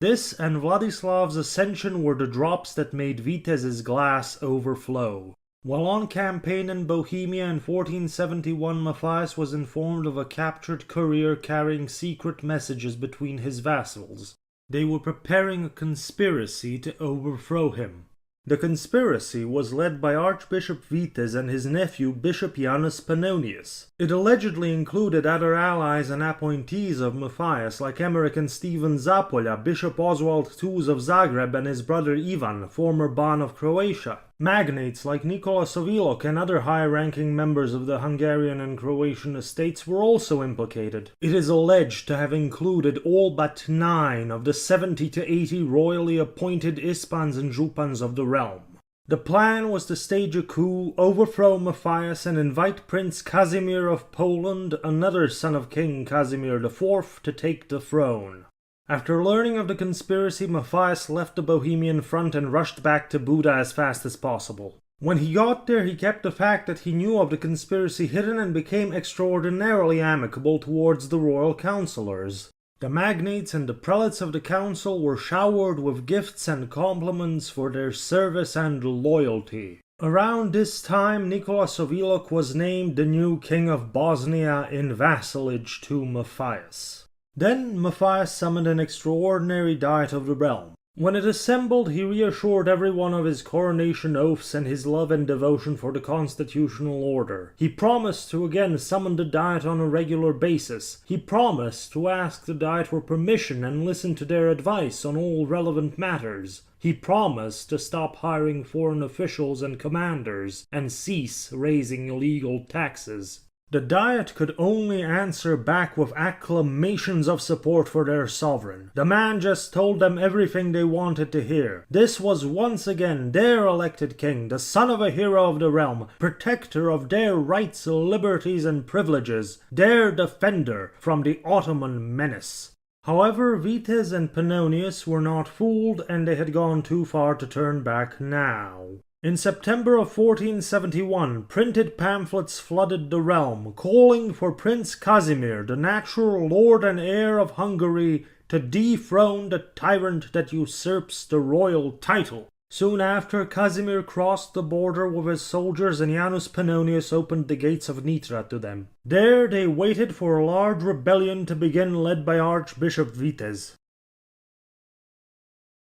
This and Vladislav's ascension were the drops that made Vites's glass overflow. While on campaign in Bohemia in 1471, Matthias was informed of a captured courier carrying secret messages between his vassals. They were preparing a conspiracy to overthrow him. The conspiracy was led by Archbishop Vites and his nephew Bishop Janus Pannonius. It allegedly included other allies and appointees of Matthias like Emmerich and Stephen Zapoля, Bishop Oswald II of Zagreb and his brother Ivan, former Ban of Croatia. Magnates like Nikola Sovilok and other high-ranking members of the Hungarian and Croatian estates were also implicated. It is alleged to have included all but 9 of the 70 to 80 royally appointed Ispans and Jupans of the realm. The plan was to stage a coup, overthrow Matthias, and invite Prince Casimir of Poland, another son of King Casimir IV, to take the throne. After learning of the conspiracy, Matthias left the Bohemian front and rushed back to Buda as fast as possible. When he got there, he kept the fact that he knew of the conspiracy hidden and became extraordinarily amicable towards the royal councillors. The magnates and the prelates of the council were showered with gifts and compliments for their service and loyalty. Around this time, Nikola Sovilok was named the new king of Bosnia in vassalage to Matthias. Then Matthias summoned an extraordinary diet of the realm. When it assembled, he reassured everyone of his coronation oaths and his love and devotion for the constitutional order. He promised to again summon the diet on a regular basis. He promised to ask the diet for permission and listen to their advice on all relevant matters. He promised to stop hiring foreign officials and commanders and cease raising illegal taxes. The Diet could only answer back with acclamations of support for their sovereign. The man just told them everything they wanted to hear. This was once again their elected king, the son of a hero of the realm, protector of their rights, liberties, and privileges, their defender from the Ottoman menace. However, Vites and Pannonius were not fooled, and they had gone too far to turn back now. In September of 1471, printed pamphlets flooded the realm, calling for Prince Casimir, the natural lord and heir of Hungary, to dethrone the tyrant that usurps the royal title. Soon after, Casimir crossed the border with his soldiers and Janus Pannonius opened the gates of Nitra to them. There they waited for a large rebellion to begin, led by Archbishop Vites.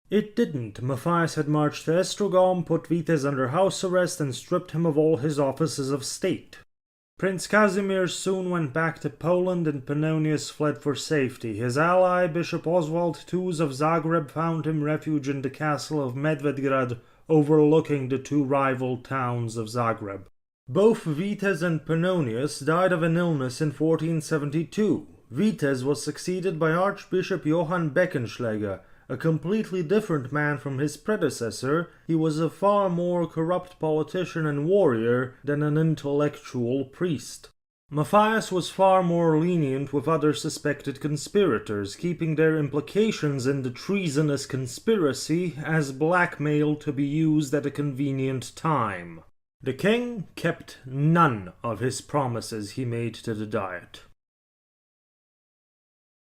It didn't. Matthias had marched to Estrogom, put Vites under house arrest, and stripped him of all his offices of state. Prince Casimir soon went back to Poland, and Pannonius fled for safety. His ally, Bishop Oswald II of Zagreb, found him refuge in the castle of Medvedgrad, overlooking the two rival towns of Zagreb. Both Vites and Pannonius died of an illness in 1472. Vites was succeeded by Archbishop Johann Beckenschläger, a completely different man from his predecessor. He was a far more corrupt politician and warrior than an intellectual priest. Matthias was far more lenient with other suspected conspirators, keeping their implications in the treasonous conspiracy as blackmail to be used at a convenient time. The king kept none of his promises he made to the Diet.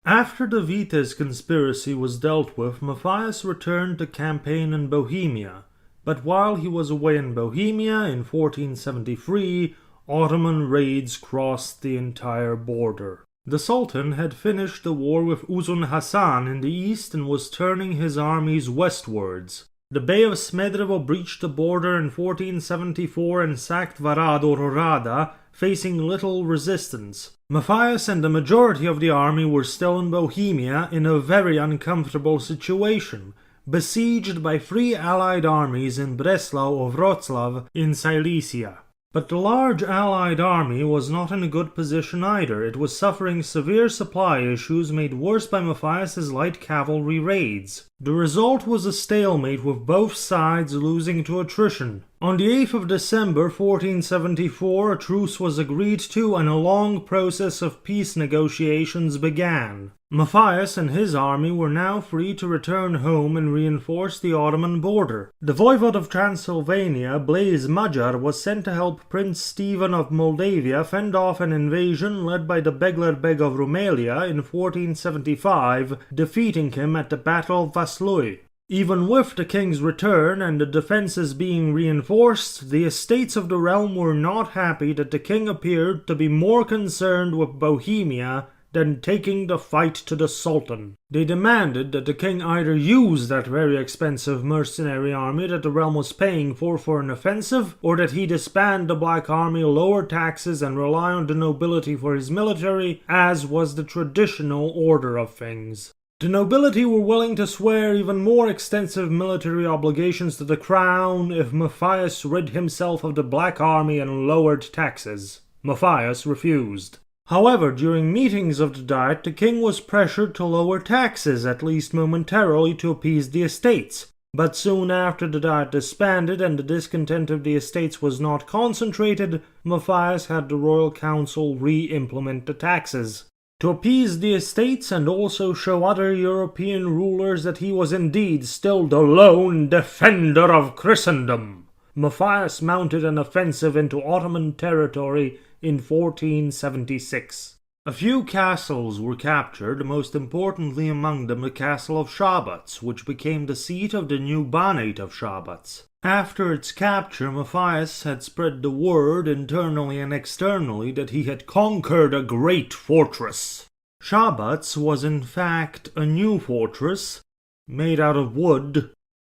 After the Vites conspiracy was dealt with, Matthias returned to campaign in Bohemia. But while he was away in Bohemia in 1473, Ottoman raids crossed the entire border. The Sultan had finished the war with Uzun Hasan in the east and was turning his armies westwards. The Bey of Smederevo breached the border in 1474 and sacked Varad or Rada, facing little resistance. Matthias and the majority of the army were still in Bohemia in a very uncomfortable situation, besieged by 3 allied armies in Breslau or Wroclaw in Silesia. But the large allied army was not in a good position either. It was suffering severe supply issues made worse by Matthias's light cavalry raids. The result was a stalemate with both sides losing to attrition. On the 8th of December 1474, a truce was agreed to and a long process of peace negotiations began. Matthias and his army were now free to return home and reinforce the Ottoman border. The voivode of Transylvania, Blaise Magyar, was sent to help Prince Stephen of Moldavia fend off an invasion led by the Begler Beg of Rumelia in 1475, defeating him at the Battle of Vaslui. Even with the king's return and the defences being reinforced, the estates of the realm were not happy that the king appeared to be more concerned with Bohemia than taking the fight to the Sultan. They demanded that the king either use that very expensive mercenary army that the realm was paying for an offensive, or that he disband the Black Army, lower taxes, and rely on the nobility for his military, as was the traditional order of things. The nobility were willing to swear even more extensive military obligations to the crown if Matthias rid himself of the Black Army and lowered taxes. Matthias refused. However, during meetings of the Diet, the king was pressured to lower taxes, at least momentarily, to appease the estates. But soon after the Diet disbanded and the discontent of the estates was not concentrated, Matthias had the royal council re-implement the taxes. To appease the estates and also show other European rulers that he was indeed still the lone defender of Christendom, Matthias mounted an offensive into Ottoman territory in 1476. A few castles were captured, most importantly among them the castle of Szabadsz, which became the seat of the new Banate of Szabadsz. After its capture, Matthias had spread the word internally and externally that he had conquered a great fortress. Szabadsz was in fact a new fortress, made out of wood,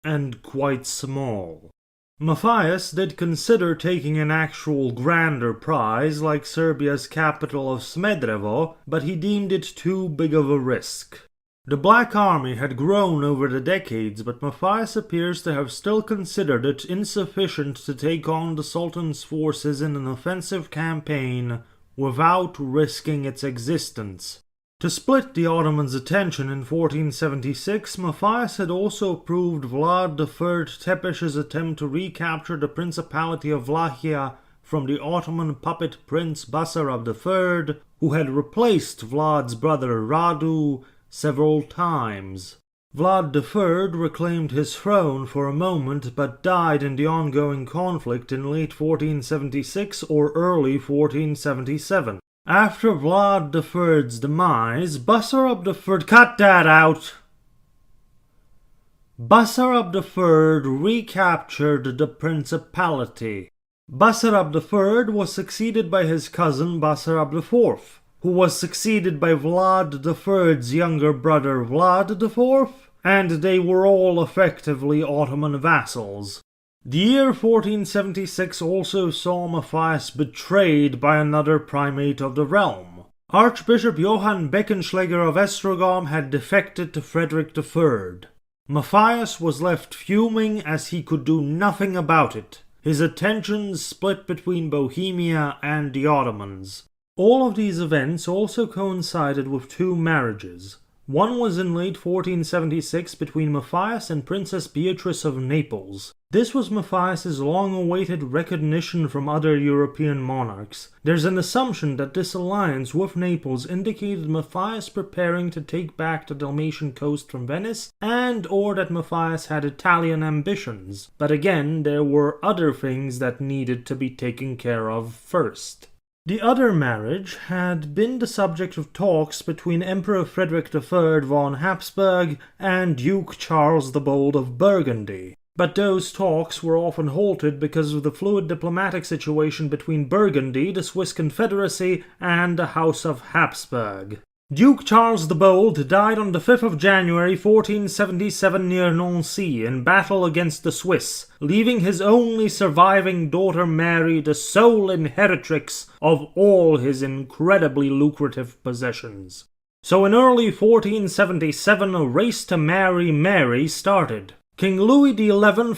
and quite small. Matthias did consider taking an actual grander prize like Serbia's capital of Smederevo, but he deemed it too big of a risk. The Black Army had grown over the decades, but Matthias appears to have still considered it insufficient to take on the Sultan's forces in an offensive campaign without risking its existence. To split the Ottomans' attention in 1476, Matthias had also approved Vlad III Tepesh's attempt to recapture the Principality of Vlachia from the Ottoman puppet prince Basarab III, who had replaced Vlad's brother Radu several times. Vlad III reclaimed his throne for a moment but died in the ongoing conflict in late 1476 or early 1477. After Vlad III's demise, Basarab III... Cut that out! Basarab III recaptured the principality. Basarab III was succeeded by his cousin Basarab IV, who was succeeded by Vlad III's younger brother Vlad IV, and they were all effectively Ottoman vassals. The year 1476 also saw Matthias betrayed by another primate of the realm. Archbishop Johann Beckenschläger of Esztergom had defected to Frederick III. Matthias was left fuming as he could do nothing about it. His attentions split between Bohemia and the Ottomans. All of these events also coincided with 2 marriages. One was in late 1476 between Matthias and Princess Beatrice of Naples. This was Matthias's long-awaited recognition from other European monarchs. There's an assumption that this alliance with Naples indicated Matthias preparing to take back the Dalmatian coast from Venice, and or that Matthias had Italian ambitions. But again, there were other things that needed to be taken care of first. The other marriage had been the subject of talks between Emperor Frederick III von Habsburg and Duke Charles the Bold of Burgundy. But those talks were often halted because of the fluid diplomatic situation between Burgundy, the Swiss Confederacy, and the House of Habsburg. Duke Charles the Bold died on the 5th of January 1477 near Nancy in battle against the Swiss, leaving his only surviving daughter Mary the sole inheritrix of all his incredibly lucrative possessions. So in early 1477 a race to marry Mary started. King Louis XI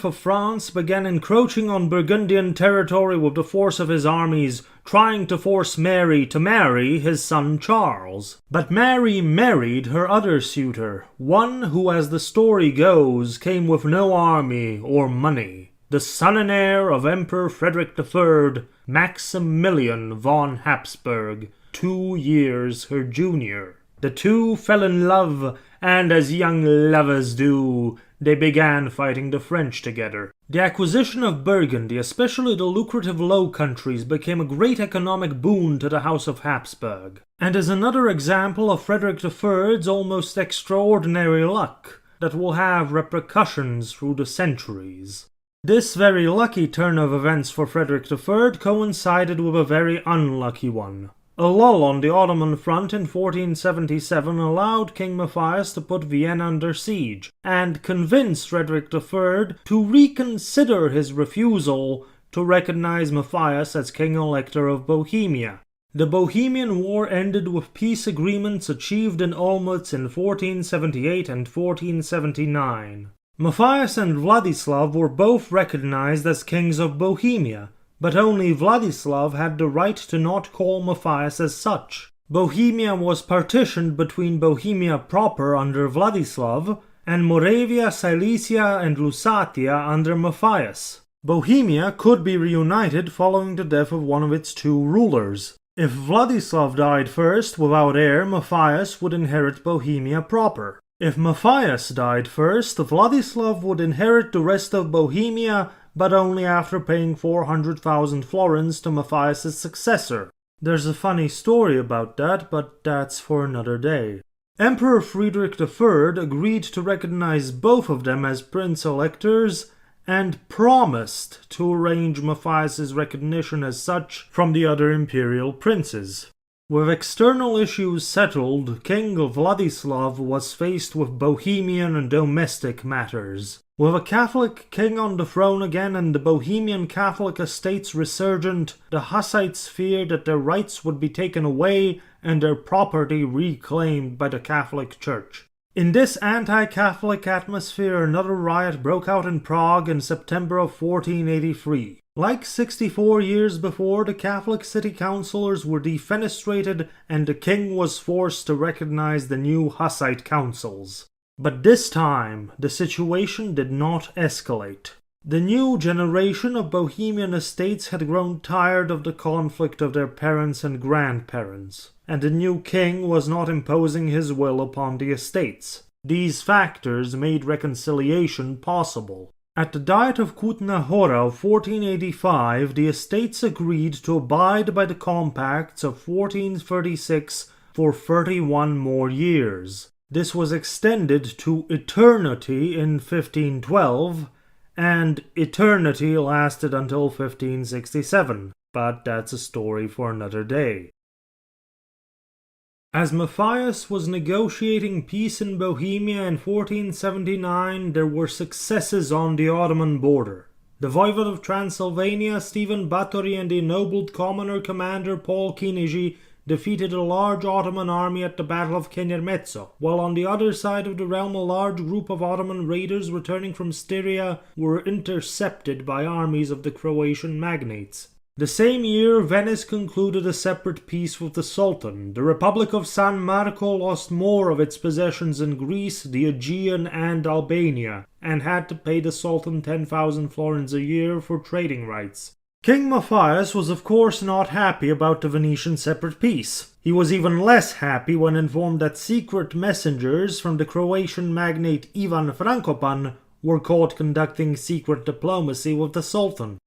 of France began encroaching on Burgundian territory with the force of his armies, trying to force Mary to marry his son Charles. But Mary married her other suitor, one who, as the story goes, came with no army or money. The son and heir of Emperor Frederick III, Maximilian von Habsburg, 2 years her junior. The two fell in love, and as young lovers do, they began fighting the French together. The acquisition of Burgundy, especially the lucrative Low Countries, became a great economic boon to the House of Habsburg, and is another example of Frederick III's almost extraordinary luck that will have repercussions through the centuries. This very lucky turn of events for Frederick III coincided with a very unlucky one. A lull on the Ottoman front in 1477 allowed King Matthias to put Vienna under siege, and convinced Frederick III to reconsider his refusal to recognize Matthias as King-Elector of Bohemia. The Bohemian War ended with peace agreements achieved in Olmütz in 1478 and 1479. Matthias and Vladislav were both recognized as kings of Bohemia, but only Vladislav had the right to not call Matthias as such. Bohemia was partitioned between Bohemia proper under Vladislav and Moravia, Silesia and Lusatia under Matthias. Bohemia could be reunited following the death of one of its two rulers. If Vladislav died first without heir, Matthias would inherit Bohemia proper. If Matthias died first, Vladislav would inherit the rest of Bohemia, but only after paying 400,000 florins to Matthias' successor. There's a funny story about that, but that's for another day. Emperor Friedrich III agreed to recognize both of them as prince-electors and promised to arrange Matthias' recognition as such from the other imperial princes. With external issues settled, King Vladislav was faced with Bohemian and domestic matters. With a Catholic king on the throne again and the Bohemian Catholic estates resurgent, the Hussites feared that their rights would be taken away and their property reclaimed by the Catholic Church. In this anti-Catholic atmosphere, another riot broke out in Prague in September of 1483. Like 64 years before, the Catholic city councillors were defenestrated and the king was forced to recognize the new Hussite councils. But this time, the situation did not escalate. The new generation of Bohemian estates had grown tired of the conflict of their parents and grandparents, and the new king was not imposing his will upon the estates. These factors made reconciliation possible. At the Diet of Kutna Hora of 1485, the estates agreed to abide by the compacts of 1436 for 31 more years. This was extended to eternity in 1512, and eternity lasted until 1567, but that's a story for another day. As Matthias was negotiating peace in Bohemia in 1479, there were successes on the Ottoman border. The Voivode of Transylvania, Stephen Batory, and the ennobled commoner commander Paul Kinigi defeated a large Ottoman army at the Battle of Kenyermetso, while on the other side of the realm a large group of Ottoman raiders returning from Styria were intercepted by armies of the Croatian magnates. The same year, Venice concluded a separate peace with the Sultan. The Republic of San Marco lost more of its possessions in Greece, the Aegean, and Albania, and had to pay the Sultan 10,000 florins a year for trading rights. King Matthias was of course not happy about the Venetian separate peace. He was even less happy when informed that secret messengers from the Croatian magnate Ivan Frankopan were caught conducting secret diplomacy with the Sultan.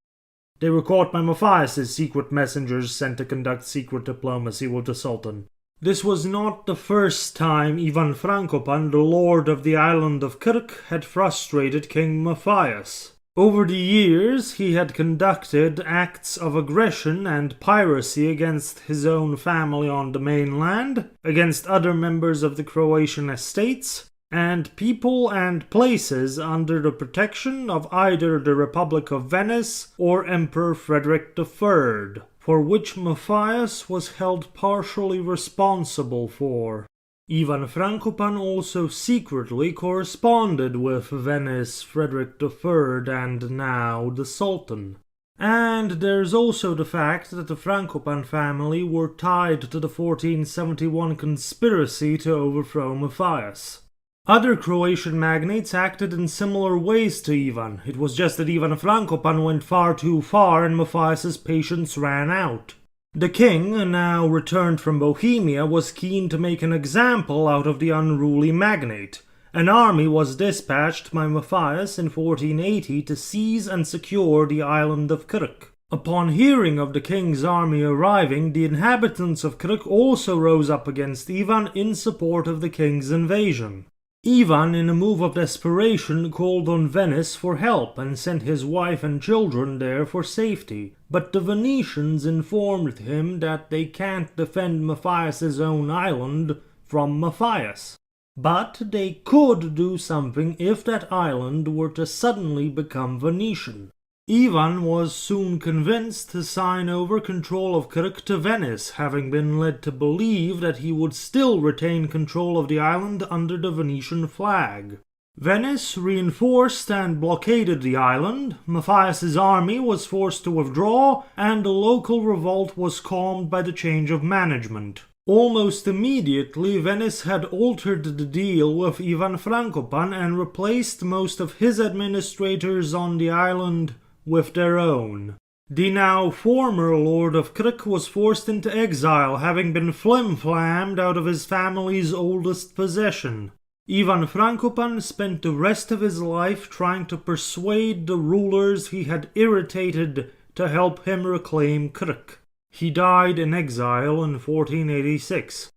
They were caught by Matthias' secret messengers sent to conduct secret diplomacy with the Sultan. This was not the first time Ivan Frankopan, the lord of the island of Krk, had frustrated King Matthias. Over the years, he had conducted acts of aggression and piracy against his own family on the mainland, against other members of the Croatian estates, and people and places under the protection of either the Republic of Venice or Emperor Frederick III, for which Matthias was held partially responsible for. Ivan Frankopan also secretly corresponded with Venice, Frederick III, and now the Sultan. And there's also the fact that the Frankopan family were tied to the 1471 conspiracy to overthrow Matthias. Other Croatian magnates acted in similar ways to Ivan. It was just that Ivan Frankopan went far too far and Matthias's patience ran out. The king, now returned from Bohemia, was keen to make an example out of the unruly magnate. An army was dispatched by Matthias in 1480 to seize and secure the island of Krk. Upon hearing of the king's army arriving, the inhabitants of Krk also rose up against Ivan in support of the king's invasion. Ivan, in a move of desperation, called on Venice for help and sent his wife and children there for safety. But the Venetians informed him that they can't defend Matthias's own island from Matthias. But they could do something if that island were to suddenly become Venetian. Ivan was soon convinced to sign over control of Krk to Venice, having been led to believe that he would still retain control of the island under the Venetian flag. Venice reinforced and blockaded the island, Matthias's army was forced to withdraw, and the local revolt was calmed by the change of management. Almost immediately, Venice had altered the deal with Ivan Frankopan and replaced most of his administrators on the island with their own. The now former Lord of Krk was forced into exile, having been flim-flammed out of his family's oldest possession. Ivan Frankopan spent the rest of his life trying to persuade the rulers he had irritated to help him reclaim Krk. He died in exile in 1486.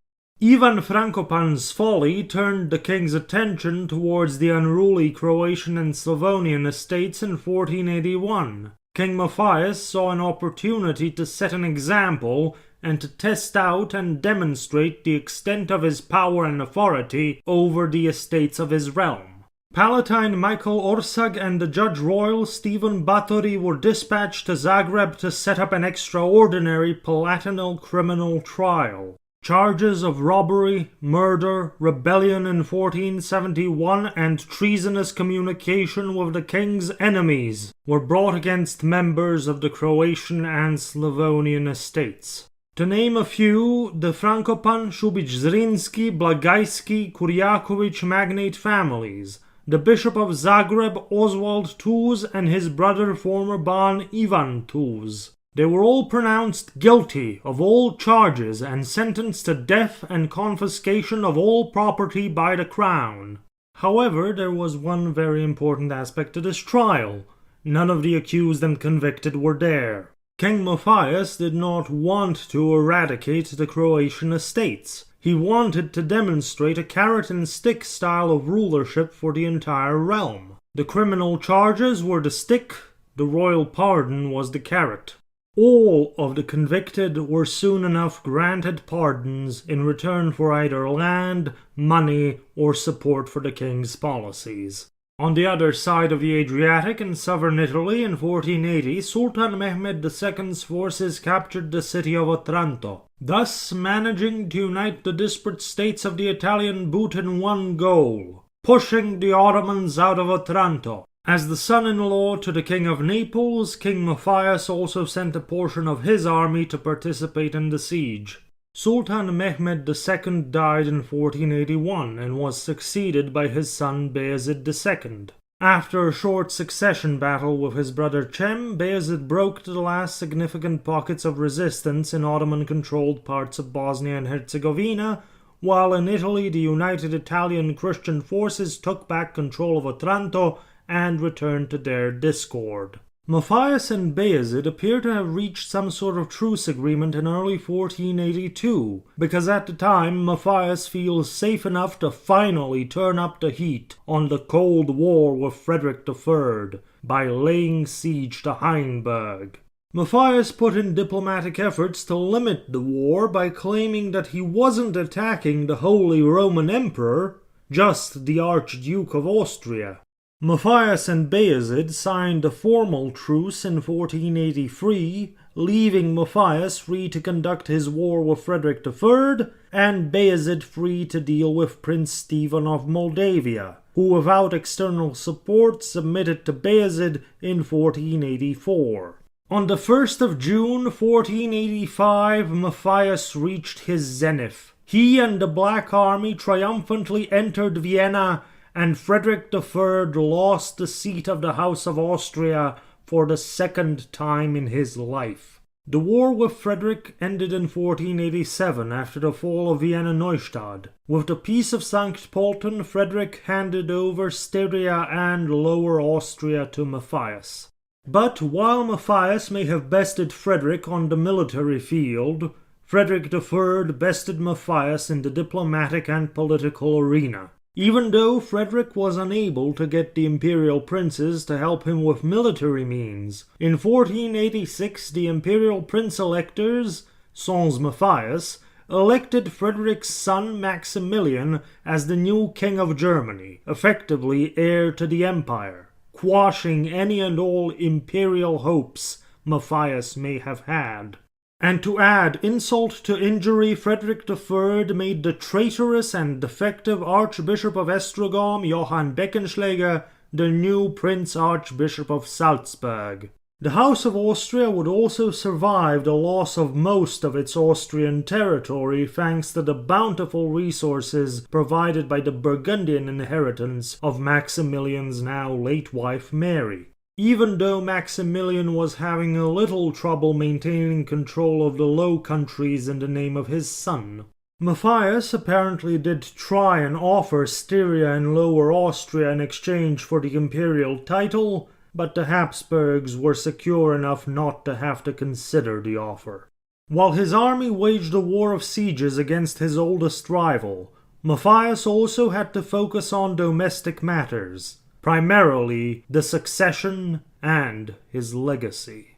Ivan Frankopan's folly turned the king's attention towards the unruly Croatian and Slavonian estates in 1481. King Matthias saw an opportunity to set an example and to test out and demonstrate the extent of his power and authority over the estates of his realm. Palatine Michael Orsag and the Judge Royal Stephen Batory were dispatched to Zagreb to set up an extraordinary Palatinal criminal trial. Charges of robbery, murder, rebellion in 1471, and treasonous communication with the king's enemies were brought against members of the Croatian and Slavonian estates. To name a few, the Frankopan, Šubić-Zrinski, Blagajski, Kurjaković magnate families, the Bishop of Zagreb, Oswald Tuz, and his brother former Ban Ivan Tuz. They were all pronounced guilty of all charges and sentenced to death and confiscation of all property by the crown. However, there was one very important aspect to this trial. None of the accused and convicted were there. King Matthias did not want to eradicate the Croatian estates. He wanted to demonstrate a carrot-and-stick style of rulership for the entire realm. The criminal charges were the stick, the royal pardon was the carrot. All of the convicted were soon enough granted pardons in return for either land, money, or support for the king's policies. On the other side of the Adriatic in southern Italy in 1480, Sultan Mehmed II's forces captured the city of Otranto, thus managing to unite the disparate states of the Italian boot in one goal, pushing the Ottomans out of Otranto. As the son-in-law to the King of Naples, King Matthias also sent a portion of his army to participate in the siege. Sultan Mehmed II died in 1481 and was succeeded by his son Bayezid II. After a short succession battle with his brother Cem, Bayezid broke the last significant pockets of resistance in Ottoman-controlled parts of Bosnia and Herzegovina, while in Italy the united Italian Christian forces took back control of Otranto and returned to their discord. Matthias and Bayezid appear to have reached some sort of truce agreement in early 1482, because at the time Matthias feels safe enough to finally turn up the heat on the Cold War with Frederick III by laying siege to Hainburg. Matthias put in diplomatic efforts to limit the war by claiming that he wasn't attacking the Holy Roman Emperor, just the Archduke of Austria. Matthias and Bayezid signed a formal truce in 1483, leaving Matthias free to conduct his war with Frederick III, and Bayezid free to deal with Prince Stephen of Moldavia, who without external support submitted to Bayezid in 1484. On the 1st of June 1485, Matthias reached his zenith. He and the Black Army triumphantly entered Vienna, and Frederick III lost the seat of the House of Austria for the second time in his life. The war with Frederick ended in 1487 after the fall of Vienna Neustadt. With the Peace of Sankt Pölten, Frederick handed over Styria and Lower Austria to Matthias. But while Matthias may have bested Frederick on the military field, Frederick III bested Matthias in the diplomatic and political arena. Even though Frederick was unable to get the imperial princes to help him with military means, in 1486 the imperial prince-electors, sans Matthias, elected Frederick's son Maximilian as the new king of Germany, effectively heir to the empire, quashing any and all imperial hopes Matthias may have had. And to add insult to injury, Frederick III made the traitorous and defective Archbishop of Esztergom, Johann Beckenschläger, the new Prince Archbishop of Salzburg. The House of Austria would also survive the loss of most of its Austrian territory thanks to the bountiful resources provided by the Burgundian inheritance of Maximilian's now late wife Mary. Even though Maximilian was having a little trouble maintaining control of the Low Countries in the name of his son. Matthias apparently did try and offer Styria and Lower Austria in exchange for the imperial title, but the Habsburgs were secure enough not to have to consider the offer. While his army waged a war of sieges against his oldest rival, Matthias also had to focus on domestic matters, primarily the succession and his legacy.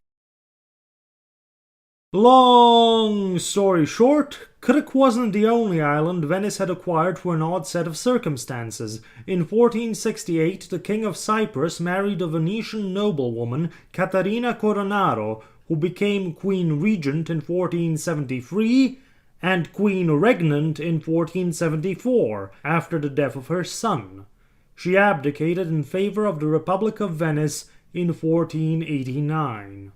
Long story short, Krk wasn't the only island Venice had acquired through an odd set of circumstances. In 1468, the King of Cyprus married a Venetian noblewoman, Caterina Coronaro, who became Queen Regent in 1473 and Queen Regnant in 1474, after the death of her son. She abdicated in favor of the Republic of Venice in 1489.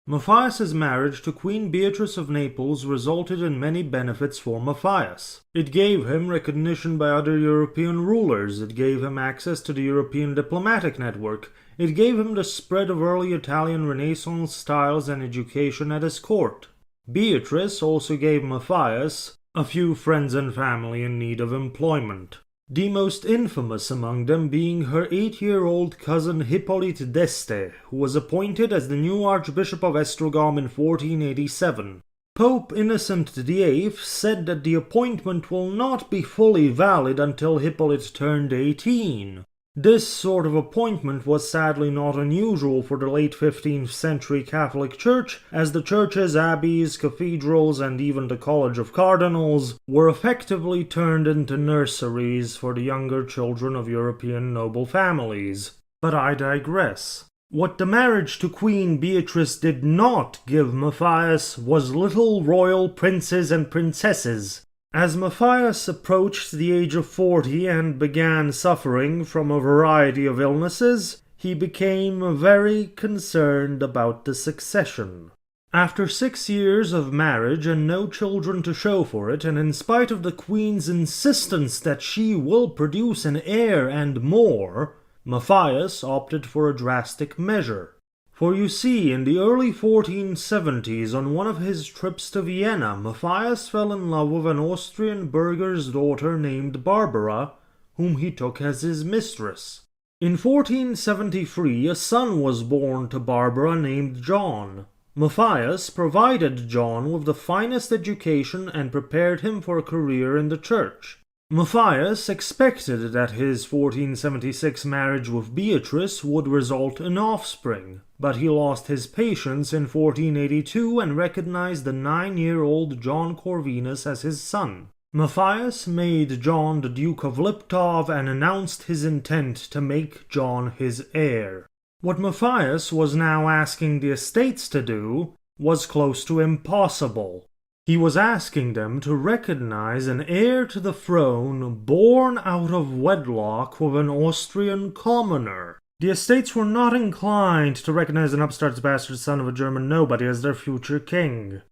Matthias's marriage to Queen Beatrice of Naples resulted in many benefits for Matthias. It gave him recognition by other European rulers, it gave him access to the European diplomatic network, it gave him the spread of early Italian Renaissance styles and education at his court. Beatrice also gave Matthias a few friends and family in need of employment. The most infamous among them being her 8-year-old cousin Hippolyte d'Este, who was appointed as the new Archbishop of Esztergom in 1487. Pope Innocent VIII said that the appointment will not be fully valid until Hippolyte turned 18. This sort of appointment was sadly not unusual for the late 15th century Catholic Church, as the churches, abbeys, cathedrals, and even the College of Cardinals were effectively turned into nurseries for the younger children of European noble families. But I digress. What the marriage to Queen Beatrice did not give Matthias was little royal princes and princesses. As Matthias approached the age of 40 and began suffering from a variety of illnesses, he became very concerned about the succession. After 6 years of marriage and no children to show for it, and in spite of the Queen's insistence that she will produce an heir and more, Matthias opted for a drastic measure. For you see, in the early 1470s, on one of his trips to Vienna, Matthias fell in love with an Austrian burgher's daughter named Barbara, whom he took as his mistress. In 1473, a son was born to Barbara named John. Matthias provided John with the finest education and prepared him for a career in the church. Matthias expected that his 1476 marriage with Beatrice would result in offspring, but he lost his patience in 1482 and recognized the 9-year-old John Corvinus as his son. Matthias made John the Duke of Liptov and announced his intent to make John his heir. What Matthias was now asking the estates to do was close to impossible. He was asking them to recognize an heir to the throne born out of wedlock with an Austrian commoner. The estates were not inclined to recognize an upstart bastard son of a German nobody as their future king.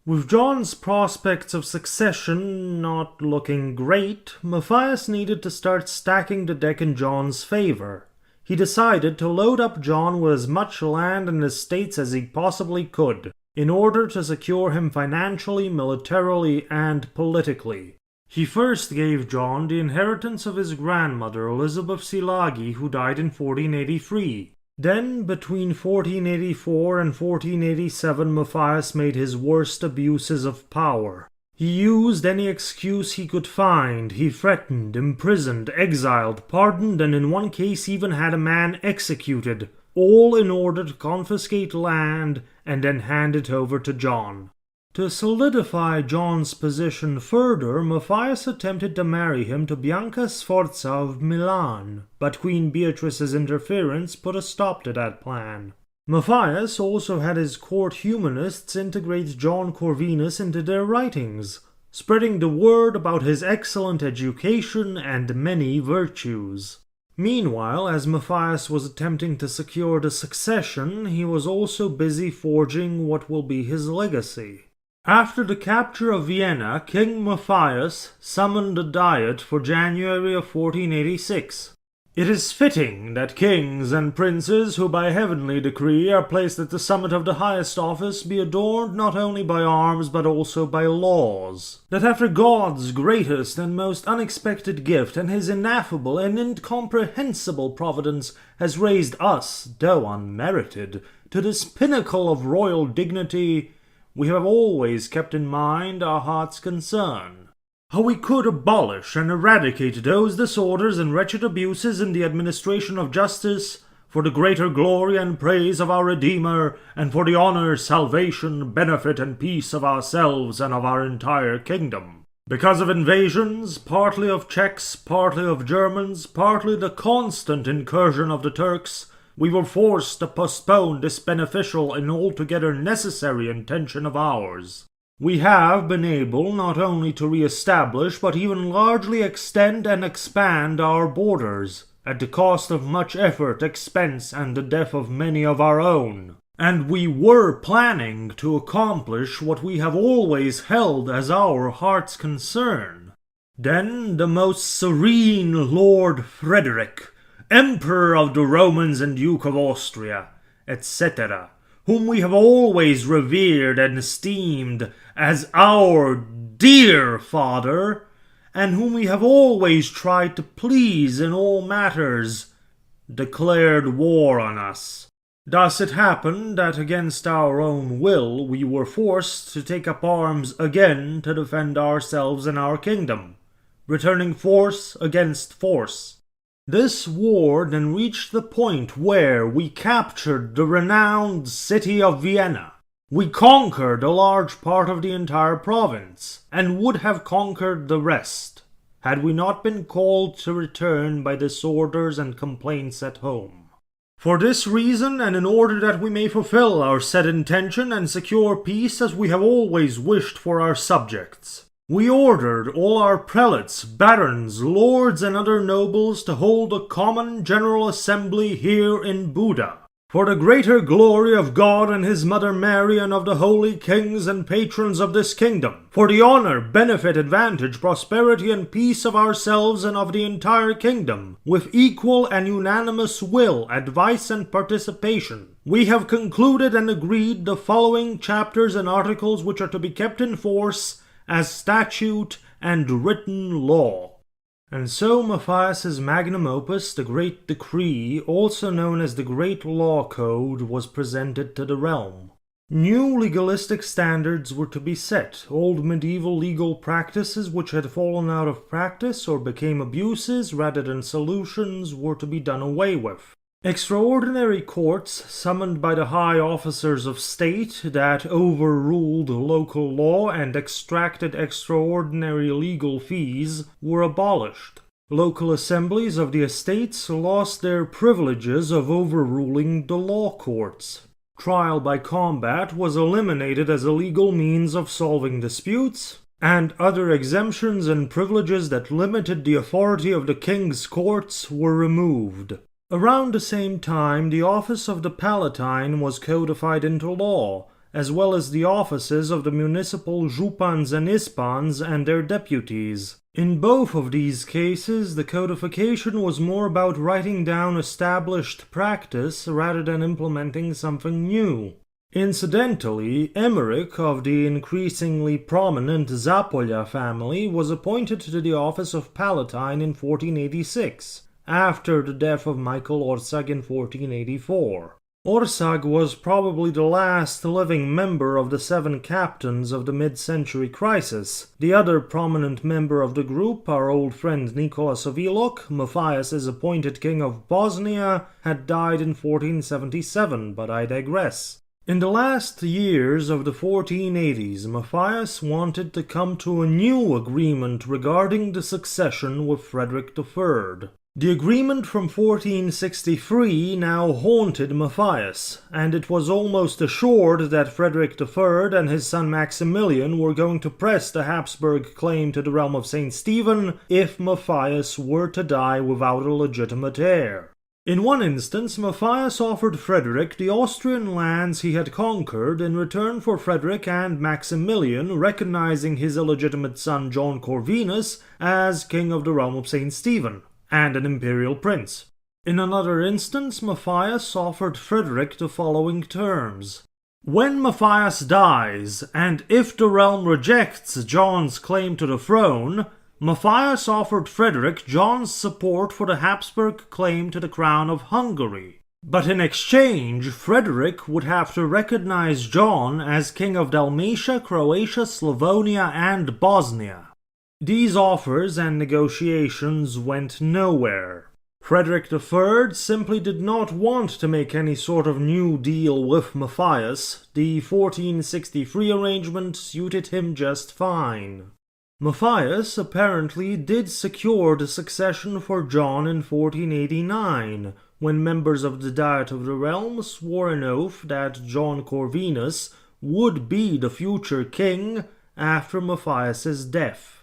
With John's prospects of succession not looking great, Matthias needed to start stacking the deck in John's favor. He decided to load up John with as much land and estates as he possibly could, in order to secure him financially, militarily, and politically. He first gave John the inheritance of his grandmother, Elizabeth Szilágyi, who died in 1483. Then, between 1484 and 1487, Matthias made his worst abuses of power. He used any excuse he could find. He threatened, imprisoned, exiled, pardoned, and in one case even had a man executed, all in order to confiscate land and then hand it over to John. To solidify John's position further, Matthias attempted to marry him to Bianca Sforza of Milan, but Queen Beatrice's interference put a stop to that plan. Matthias also had his court humanists integrate John Corvinus into their writings, spreading the word about his excellent education and many virtues. Meanwhile, as Matthias was attempting to secure the succession, he was also busy forging what will be his legacy. After the capture of Vienna, King Matthias summoned a diet for January of 1486. It is fitting that kings and princes who by heavenly decree are placed at the summit of the highest office be adorned not only by arms but also by laws. That after God's greatest and most unexpected gift and his ineffable and incomprehensible providence has raised us, though unmerited, to this pinnacle of royal dignity, we have always kept in mind our heart's concern. How we could abolish and eradicate those disorders and wretched abuses in the administration of justice, for the greater glory and praise of our Redeemer, and for the honor, salvation, benefit, and peace of ourselves and of our entire kingdom. Because of invasions, partly of Czechs, partly of Germans, partly the constant incursion of the Turks, we were forced to postpone this beneficial and altogether necessary intention of ours. We have been able not only to re-establish, but even largely extend and expand our borders, at the cost of much effort, expense, and the death of many of our own. And we were planning to accomplish what we have always held as our heart's concern. Then the most serene Lord Frederick, Emperor of the Romans and Duke of Austria, etc., whom we have always revered and esteemed as our dear father, and whom we have always tried to please in all matters, declared war on us. Thus it happened that against our own will we were forced to take up arms again to defend ourselves and our kingdom, returning force against force. This war then reached the point where we captured the renowned city of Vienna. We conquered a large part of the entire province, and would have conquered the rest, had we not been called to return by disorders and complaints at home. For this reason, and in order that we may fulfill our said intention and secure peace as we have always wished for our subjects, we ordered all our prelates, barons, lords, and other nobles to hold a common general assembly here in Buda, for the greater glory of God and his Mother Mary and of the holy kings and patrons of this kingdom, for the honor, benefit, advantage, prosperity, and peace of ourselves and of the entire kingdom, with equal and unanimous will, advice, and participation. We have concluded and agreed the following chapters and articles which are to be kept in force as statute and written law. And so Matthias's magnum opus, the Great Decree, also known as the Great Law Code, was presented to the realm. New legalistic standards were to be set. Old medieval legal practices which had fallen out of practice or became abuses rather than solutions were to be done away with. Extraordinary courts, summoned by the high officers of state that overruled local law and extracted extraordinary legal fees, were abolished. Local assemblies of the estates lost their privileges of overruling the law courts. Trial by combat was eliminated as a legal means of solving disputes, and other exemptions and privileges that limited the authority of the king's courts were removed. Around the same time, the office of the Palatine was codified into law, as well as the offices of the municipal Župans and Ispans and their deputies. In both of these cases, the codification was more about writing down established practice rather than implementing something new. Incidentally, Emmerich of the increasingly prominent Zápolya family was appointed to the office of Palatine in 1486, after the death of Michael Orsag in 1484. Orsag was probably the last living member of the 7 captains of the mid-century crisis. The other prominent member of the group, our old friend Nicholas of Ilok, Matthias's appointed king of Bosnia, had died in 1477, but I digress. In the last years of the 1480s, Matthias wanted to come to a new agreement regarding the succession with Frederick III. The agreement from 1463 now haunted Matthias, and it was almost assured that Frederick III and his son Maximilian were going to press the Habsburg claim to the realm of St. Stephen if Matthias were to die without a legitimate heir. In one instance, Matthias offered Frederick the Austrian lands he had conquered in return for Frederick and Maximilian recognizing his illegitimate son John Corvinus as king of the realm of St. Stephen, and an imperial prince. In another instance, Matthias offered Frederick the following terms. When Matthias dies, and if the realm rejects John's claim to the throne, Matthias offered Frederick John's support for the Habsburg claim to the crown of Hungary. But in exchange, Frederick would have to recognize John as king of Dalmatia, Croatia, Slavonia, and Bosnia. These offers and negotiations went nowhere. Frederick III simply did not want to make any sort of new deal with Matthias. The 1463 arrangement suited him just fine. Matthias apparently did secure the succession for John in 1489, when members of the Diet of the Realm swore an oath that John Corvinus would be the future king after Matthias's death.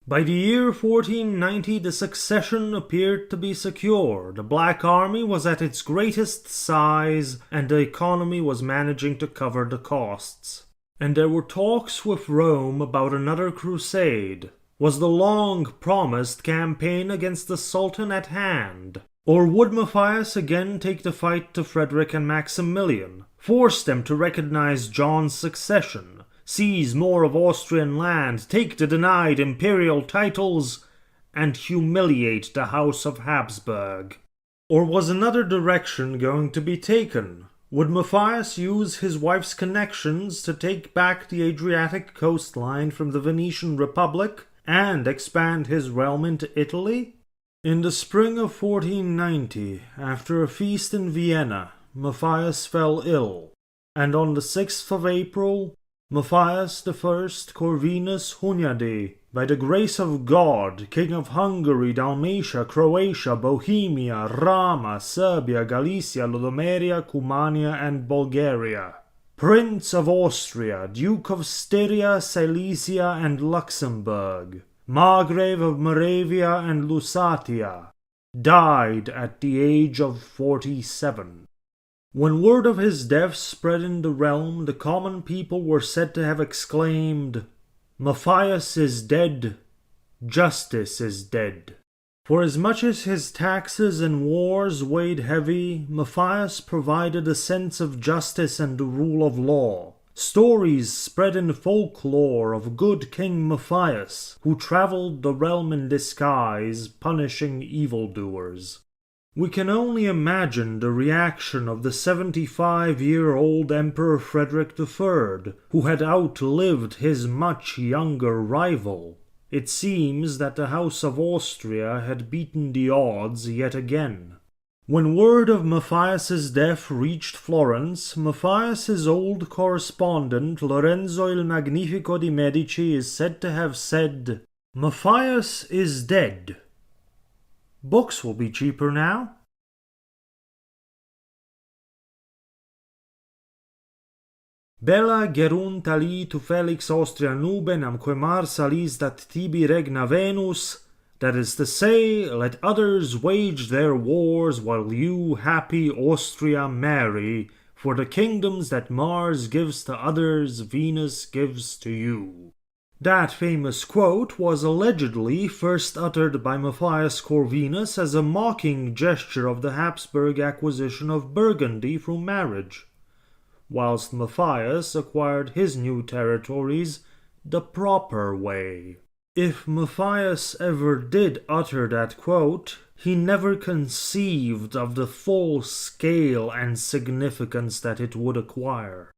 By the year 1490, the succession appeared to be secure. The Black Army was at its greatest size, and the economy was managing to cover the costs. And there were talks with Rome about another crusade. Was the long-promised campaign against the Sultan at hand? Or would Matthias again take the fight to Frederick and Maximilian, force them to recognize John's succession, seize more of Austrian land, take the denied imperial titles, and humiliate the House of Habsburg? Or was another direction going to be taken? Would Matthias use his wife's connections to take back the Adriatic coastline from the Venetian Republic and expand his realm into Italy? In the spring of 1490, after a feast in Vienna, Matthias fell ill, and on the 6th of April, Matthias I Corvinus Hunyadi, by the grace of God, King of Hungary, Dalmatia, Croatia, Bohemia, Rama, Serbia, Galicia, Lodomeria, Cumania, and Bulgaria, Prince of Austria, Duke of Styria, Silesia, and Luxembourg, Margrave of Moravia and Lusatia, died at the age of 47. When word of his death spread in the realm, the common people were said to have exclaimed, "Matthias is dead, justice is dead." For as much as his taxes and wars weighed heavy, Matthias provided a sense of justice and the rule of law. Stories spread in folklore of good King Matthias, who travelled the realm in disguise, punishing evildoers. We can only imagine the reaction of the 75-year-old Emperor Frederick III, who had outlived his much younger rival. It seems that the House of Austria had beaten the odds yet again. When word of Matthias's death reached Florence, Matthias's old correspondent Lorenzo il Magnifico di Medici is said to have said, "Matthias is dead. Books will be cheaper now." Bella gerunt ali tu Felix Austria nube namque Mars salis dat tibi regna Venus, that is to say, let others wage their wars while you, happy Austria, marry, for the kingdoms that Mars gives to others, Venus gives to you. That famous quote was allegedly first uttered by Matthias Corvinus as a mocking gesture of the Habsburg acquisition of Burgundy through marriage, whilst Matthias acquired his new territories the proper way. If Matthias ever did utter that quote, he never conceived of the full scale and significance that it would acquire.